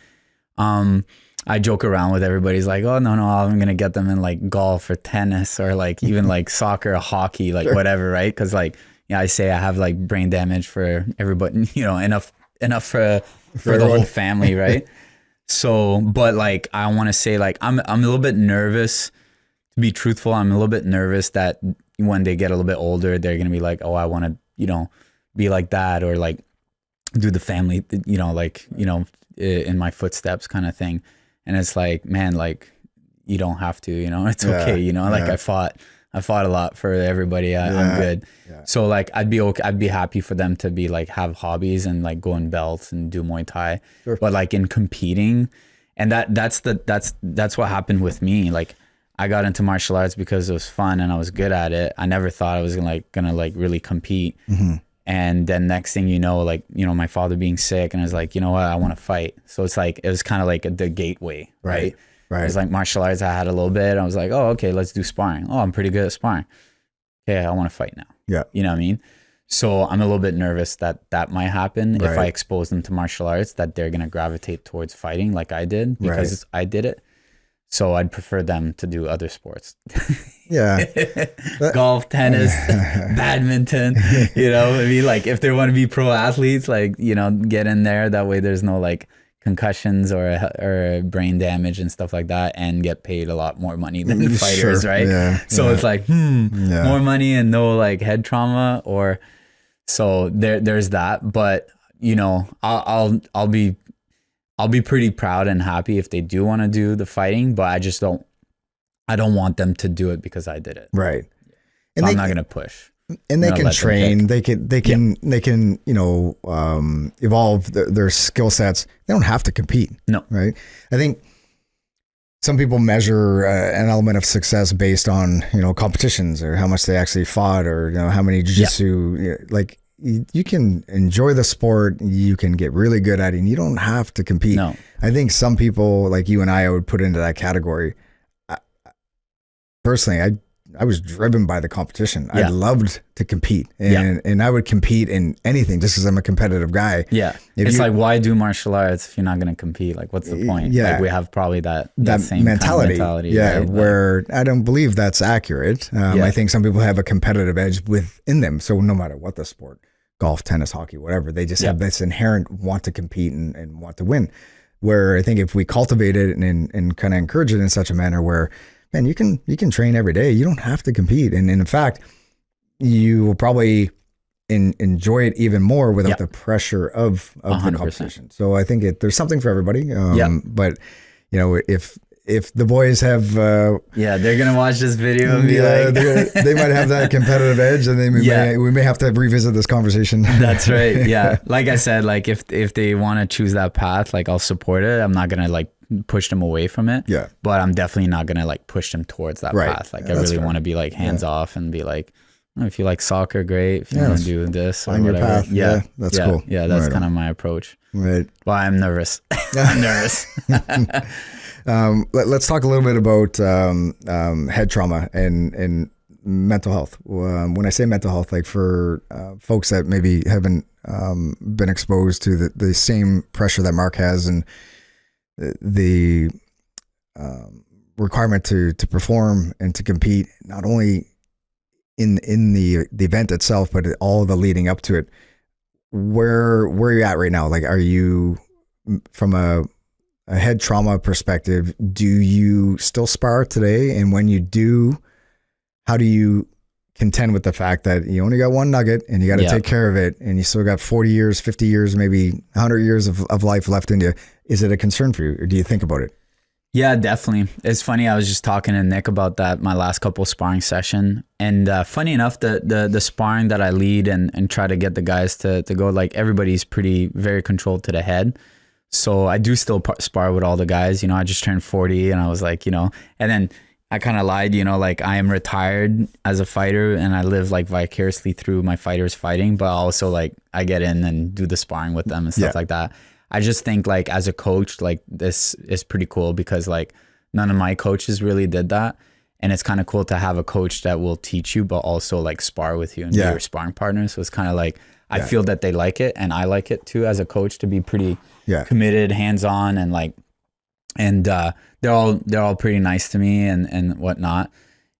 I joke around with everybody. He's like, oh no, I'm going to get them in like golf or tennis or like even like soccer or hockey, like whatever. Right. Cause like, I say I have like brain damage for everybody, enough for the whole family, right? So, but like I want to say, like I'm a little bit nervous. To be truthful, I'm a little bit nervous that when they get a little bit older, they're gonna be like, oh, I want to, be like that, or like do the family, in my footsteps kind of thing. And it's like, man, like you don't have to, it's okay, like I fought a lot for everybody. I'm good. Yeah. So like I'd be happy for them to be like have hobbies and like go in belts and do Muay Thai. Sure. But like in competing, and that's what happened with me. Like I got into martial arts because it was fun and I was good at it. I never thought I was gonna really compete. Mm-hmm. And then next thing you know, like, you know, my father being sick, and I was like, you know what, I want to fight. So it's like, it was kind of like the gateway, right? It was like martial arts. I had a little bit. I was like, oh, okay, let's do sparring. Oh, I'm pretty good at sparring. Okay, I want to fight now. Yeah. You know what I mean? So I'm a little bit nervous that might happen if I expose them to martial arts, that they're going to gravitate towards fighting like I did, because I did it. So I'd prefer them to do other sports. Yeah. Golf, tennis, badminton, you know, I mean, like if they want to be pro athletes, like, you know, get in there. That way there's no like concussions or brain damage and stuff like that, and get paid a lot more money than fighters, right? Yeah, so it's like, more money and no like head trauma, or so there's that. But you know, I'll be pretty proud and happy if they do want to do the fighting, but I don't want them to do it because I did it. Right. And so I'm not going to push. And they can train, they can, you know, evolve their skill sets. They don't have to compete. No. Right. I think some people measure an element of success based on, you know, competitions, or how much they actually fought, or, you know, how many jiu-jitsu, you know, like you can enjoy the sport, you can get really good at it, and you don't have to compete. No. I think some people like you and I would put into that category. Personally, I was driven by the competition. I loved to compete, and I would compete in anything just because I'm a competitive guy. Yeah. It's like, why do martial arts if you're not going to compete? Like, what's the point? Yeah. Like, we have probably that same mentality. Kind of mentality. Yeah. Right? Where I don't believe that's accurate. I think some people have a competitive edge within them. So no matter what the sport, golf, tennis, hockey, whatever, they just have this inherent want to compete and want to win. Where I think if we cultivate it and kind of encourage it in such a manner where, man, you can train every day. You don't have to compete. And in fact, you will probably enjoy it even more without the pressure of the competition. So I think there's something for everybody. But, you know, if the boys have... they're going to watch this video and be like... they might have that competitive edge, and we may have to revisit this conversation. That's right. Yeah. Like I said, like if they want to choose that path, like I'll support it. I'm not going to like push them away from it. Yeah. But I'm definitely not going to like push them towards that path. Like I really want to be like hands off and be like, oh, if you like soccer, great. If you want to do this or whatever. Your path. Yeah. That's cool. Yeah. That's kind of my approach. Right. Well, I'm nervous. I'm nervous. Let's talk a little bit about head trauma and mental health. When I say mental health, like for folks that maybe haven't been exposed to the same pressure that Mark has, and the requirement to perform and to compete, not only in the event itself, but all the leading up to it. Where are you at right now? Like, are you, from a head trauma perspective, do you still spar today? And when you do, how do you contend with the fact that you only got one nugget and you got to take care of it, and you still got 40 years, 50 years, maybe 100 years of life left in you? Is it a concern for you, or do you think about it? Yeah, definitely. It's funny. I was just talking to Nick about that, my last couple sparring session. And funny enough, the sparring that I lead and try to get the guys to go, like, everybody's very controlled to the head. So I do still spar with all the guys. You know, I just turned 40, and I was like, you know, and then I kind of lied, you know, like I am retired as a fighter, and I live like vicariously through my fighters fighting, but also like I get in and do the sparring with them and stuff like that. I just think like as a coach, like this is pretty cool, because like none of my coaches really did that. And it's kind of cool to have a coach that will teach you, but also like spar with you and be your sparring partner. So it's kind of like, I feel that they like it, and I like it too as a coach, to be pretty committed, hands-on, and like, and they're all pretty nice to me and whatnot.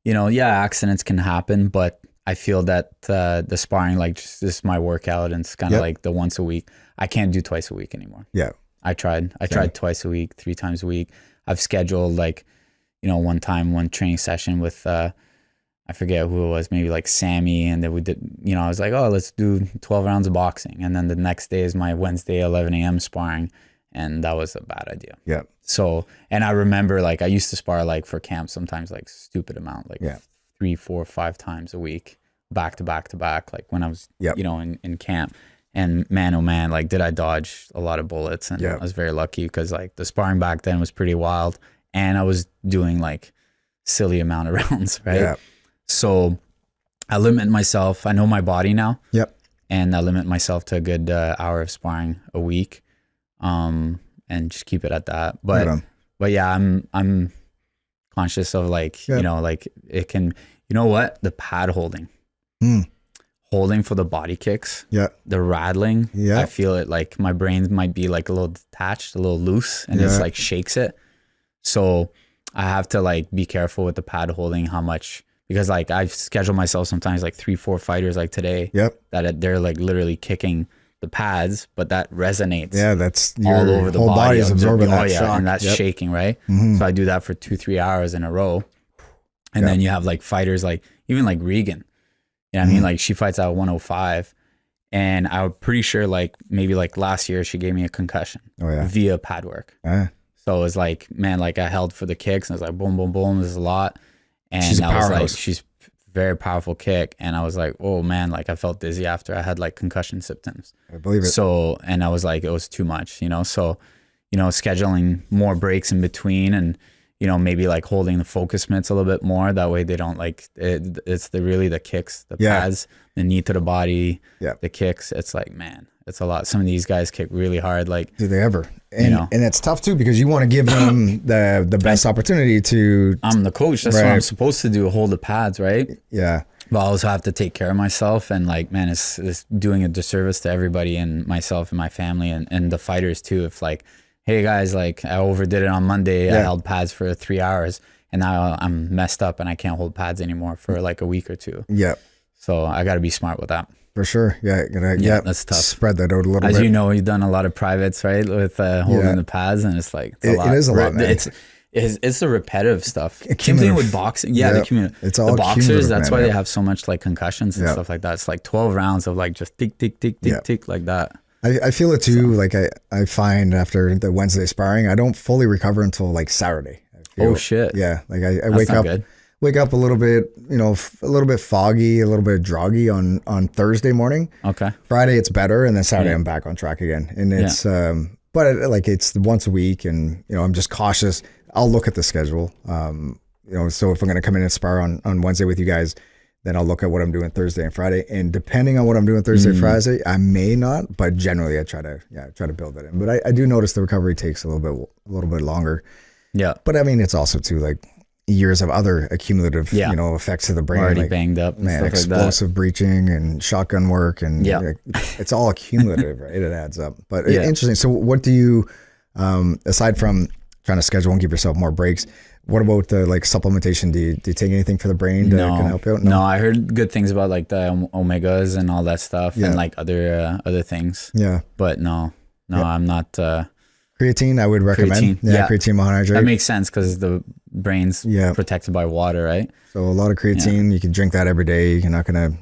You know, accidents can happen, but I feel that the sparring, like, just this is my workout, and it's kind of like the once a week. I can't do twice a week anymore. Yeah. I tried twice a week, 3 times a week. I've scheduled like, you know, one training session with, I forget who it was, maybe like Sammy. And then we did, you know, I was like, oh, let's do 12 rounds of boxing. And then the next day is my Wednesday, 11 a.m. sparring. And that was a bad idea. Yeah. So, and I remember like I used to spar like for camp sometimes, like stupid amount, like 3, 4, 5 times a week, back to back to back, like when I was, you know, in camp. And man, oh man, like did I dodge a lot of bullets. And I was very lucky, because like the sparring back then was pretty wild, and I was doing like silly amount of rounds, right? Yeah. So I limit myself. I know my body now. Yep. and I limit myself to a good hour of sparring a week, and just keep it at that. But yeah, I'm conscious of like, you know, like it can, you know what, the pad holding. Holding for the body kicks, the rattling, I feel it, like my brain might be like a little detached, a little loose, and it's like shakes it. So I have to like be careful with the pad holding, how much, because like I've scheduled myself sometimes like 3-4 fighters like today that they're like literally kicking the pads, but that resonates. Yeah, that's all over the whole body is absorbing that shock. And that's shaking, right? So I do that for 2-3 hours in a row. And then you have like fighters like, even like Regan. You know what I mean? Like she fights at 105, and I'm pretty sure like maybe like last year she gave me a concussion via pad work. So it was like, man, like I held for the kicks and it was like boom, boom, boom. There's a lot. And I was like, she's very powerful kick. And I was like, oh man, like I felt dizzy after I had like concussion symptoms. I believe it. So, and I was like, it was too much, you know? So, you know, scheduling more breaks in between, and, you know, maybe like holding the focus mitts a little bit more. That way they don't like, it's really the kicks, the pads, the knee to the body, the kicks. It's like, man, it's a lot. Some of these guys kick really hard. Like, do they ever? And, you know, and it's tough too, because you want to give them the best opportunity to. I'm the coach. That's what I'm supposed to do. Hold the pads, right? Yeah. But I also have to take care of myself, and like, man, it's doing a disservice to everybody, and myself and my family, and the fighters too. If like, hey guys, like I overdid it on Monday. I held pads for 3 hours, and now I'm messed up and I can't hold pads anymore for like a week or two. Yeah. So I got to be smart with that. For sure. Yeah. That's tough. Spread that out a little bit. As you know, you've done a lot of privates, right? With holding the pads, and it's like, it's a lot. It is a lot, man. It's the repetitive stuff. Same thing with boxing. Yeah, it's all the boxers. That's man, why they have so much like concussions and stuff like that. It's like 12 rounds of like just tick, tick, tick, tick, tick, like that. I feel it too. Like I find after the Wednesday sparring, I don't fully recover until like Saturday. Oh shit. Yeah. Like I wake up a little bit, you know, a little bit foggy, a little bit droggy on Thursday morning. Okay. Friday it's better, and then Saturday I'm back on track again. And it's but like it's once a week, and you know, I'm just cautious. I'll look at the schedule. You know, so if I'm going to come in and spar on Wednesday with you guys, then I'll look at what I'm doing Thursday and Friday. And depending on what I'm doing Thursday and Friday, I may not, but generally I try to build that in. But I do notice the recovery takes a little bit longer. Yeah. But I mean, it's also too like years of other accumulative, you know, effects to the brain. Already like, banged up. And man, stuff explosive like that. breaching and shotgun work, and like, it's all accumulative, right? It adds up. But interesting. So what do you, aside from trying to schedule and give yourself more breaks, what about the like supplementation? Do you take anything for the brain to kind of help you out? No, I heard good things about like the omegas and all that stuff, and like other things. Yeah. But no, I'm not. Creatine, I would recommend. Creatine monohydrate. That makes sense because the brain's protected by water, right? So a lot of creatine, you can drink that every day. You're not gonna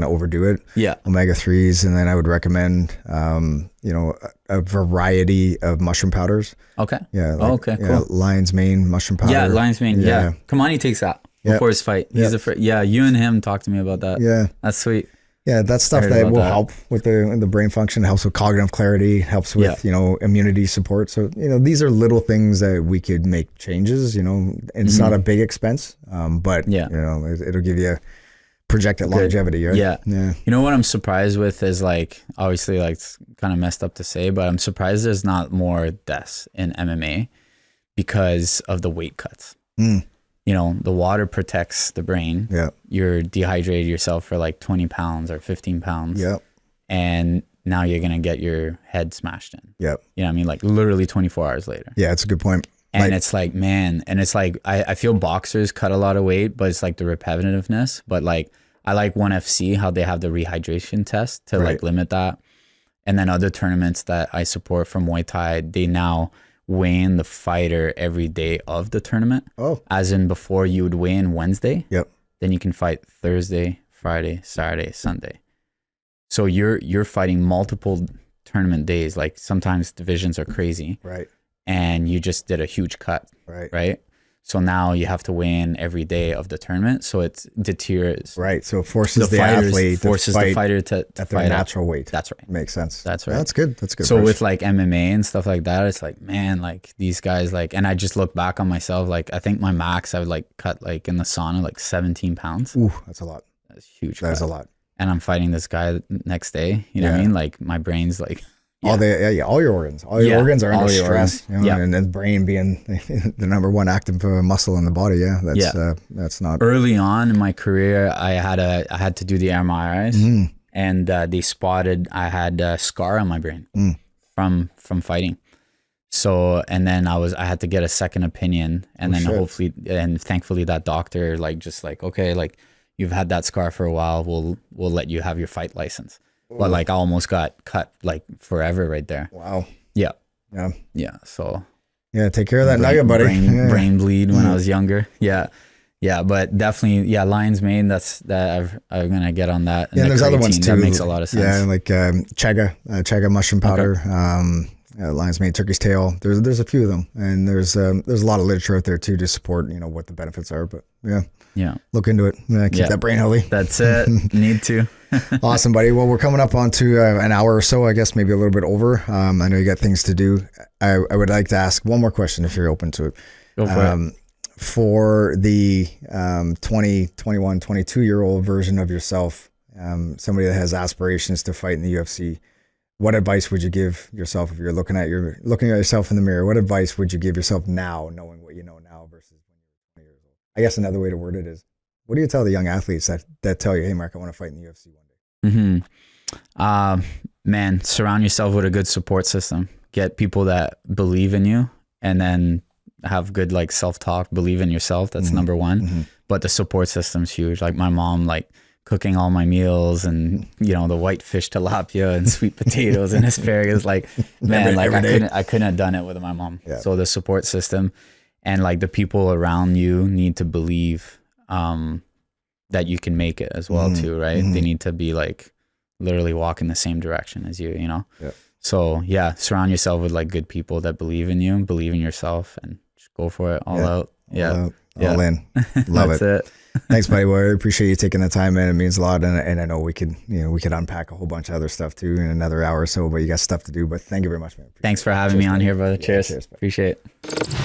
overdo it. Yeah. Omega-3s, and then I would recommend, you know, a variety of mushroom powders. Okay. Yeah. Like, okay. Cool. Lion's mane mushroom powder. Yeah, lion's mane. Yeah. Kamani takes that before his fight. He's you and him talked to me about that. Yeah. That's sweet. Yeah, that's stuff that will help with the brain function, helps with cognitive clarity, helps with, you know, immunity support. So, you know, these are little things that we could make changes, you know, and it's not a big expense, but, you know, it'll give you projected longevity, right? Yeah. You know what I'm surprised with is like, obviously like it's kind of messed up to say, but I'm surprised there's not more deaths in MMA because of the weight cuts. You know, the water protects the brain. Yeah. You're dehydrated yourself for like 20 pounds or 15 pounds. Yep. And now you're going to get your head smashed in. Yep. You know what I mean? Like literally 24 hours later. Yeah, it's a good point. And it's like, man, and it's like, I feel boxers cut a lot of weight, but it's like the repetitiveness. But like, I like ONE FC, how they have the rehydration test to like limit that. And then other tournaments that I support from Muay Thai, they now weigh in the fighter every day of the tournament. Oh. As in before you would weigh in Wednesday. Yep. Then you can fight Thursday, Friday, Saturday, Sunday. So you're fighting multiple tournament days. Like sometimes divisions are crazy. Right. And you just did a huge cut. Right. Right. So now you have to weigh in every day of the tournament. So it deteriorates. Right. So it forces the athlete forces the fighter to at their natural weight. That's right. Makes sense. That's right. That's good. That's good. So with like MMA and stuff like that, it's like, man, like these guys like, and I just look back on myself. Like I think my max I would like cut like in the sauna like 17 pounds. Ooh, that's a lot. That's huge. That's a lot. and I'm fighting this guy the next day. You know what I mean? Like my brain's like all your organs, organs are under stress. You know, Yeah. and the brain being the number one active muscle in the body. Yeah, that's not early on in my career. I had to do the MRIs, and they spotted I had a scar on my brain from fighting. So, and then I had to get a second opinion, and then hopefully, and thankfully that doctor okay, like you've had that scar for a while, we'll let you have your fight license. But like I almost got cut like forever right there. Wow. Yeah. So take care of that nugget, buddy. Brain bleed when I was younger. Yeah, but definitely, Lion's Mane. I'm gonna get on that. And there's other ones too. That makes a lot of sense. Yeah, like chaga mushroom powder. Okay. Lion's Mane, turkey's tail. There's a few of them, and there's a lot of literature out there too to support what the benefits are. But look into it. Keep that brain healthy. That's it. Need to. Awesome, buddy. Well, we're coming up onto an hour or so, I guess, maybe a little bit over. I know you got things to do. I would like to ask one more question if you're open to it. Go for it. For the 20, 21, 22-year-old version of yourself, somebody that has aspirations to fight in the UFC, what advice would you give yourself if you're looking at yourself in the mirror? What advice would you give yourself now, knowing what you know now versus when you're 20 years old? I guess another way to word it is, what do you tell the young athletes that tell you, hey, Mark, I want to fight in the UFC one day? Man, surround yourself with a good support system. Get people that believe in you, and then have good like self-talk, believe in yourself. That's number one. But the support system's huge. Like my mom, like cooking all my meals, and the white fish tilapia and sweet potatoes and asparagus. Like, man, like I couldn't have done it with my mom. Yeah. So the support system and like the people around you need to believe that you can make it as well too, right? They need to be like literally walk in the same direction as you, Yeah. So surround yourself with like good people that believe in you, believe in yourself, and just go for it all out. All in. Love That's it. Thanks, buddy. Well, I appreciate you taking the time, man. It means a lot, and I know we could unpack a whole bunch of other stuff too in another hour or so, but you got stuff to do. But thank you very much, man. Thanks for having me on here, brother. Cheers. Cheers, appreciate it.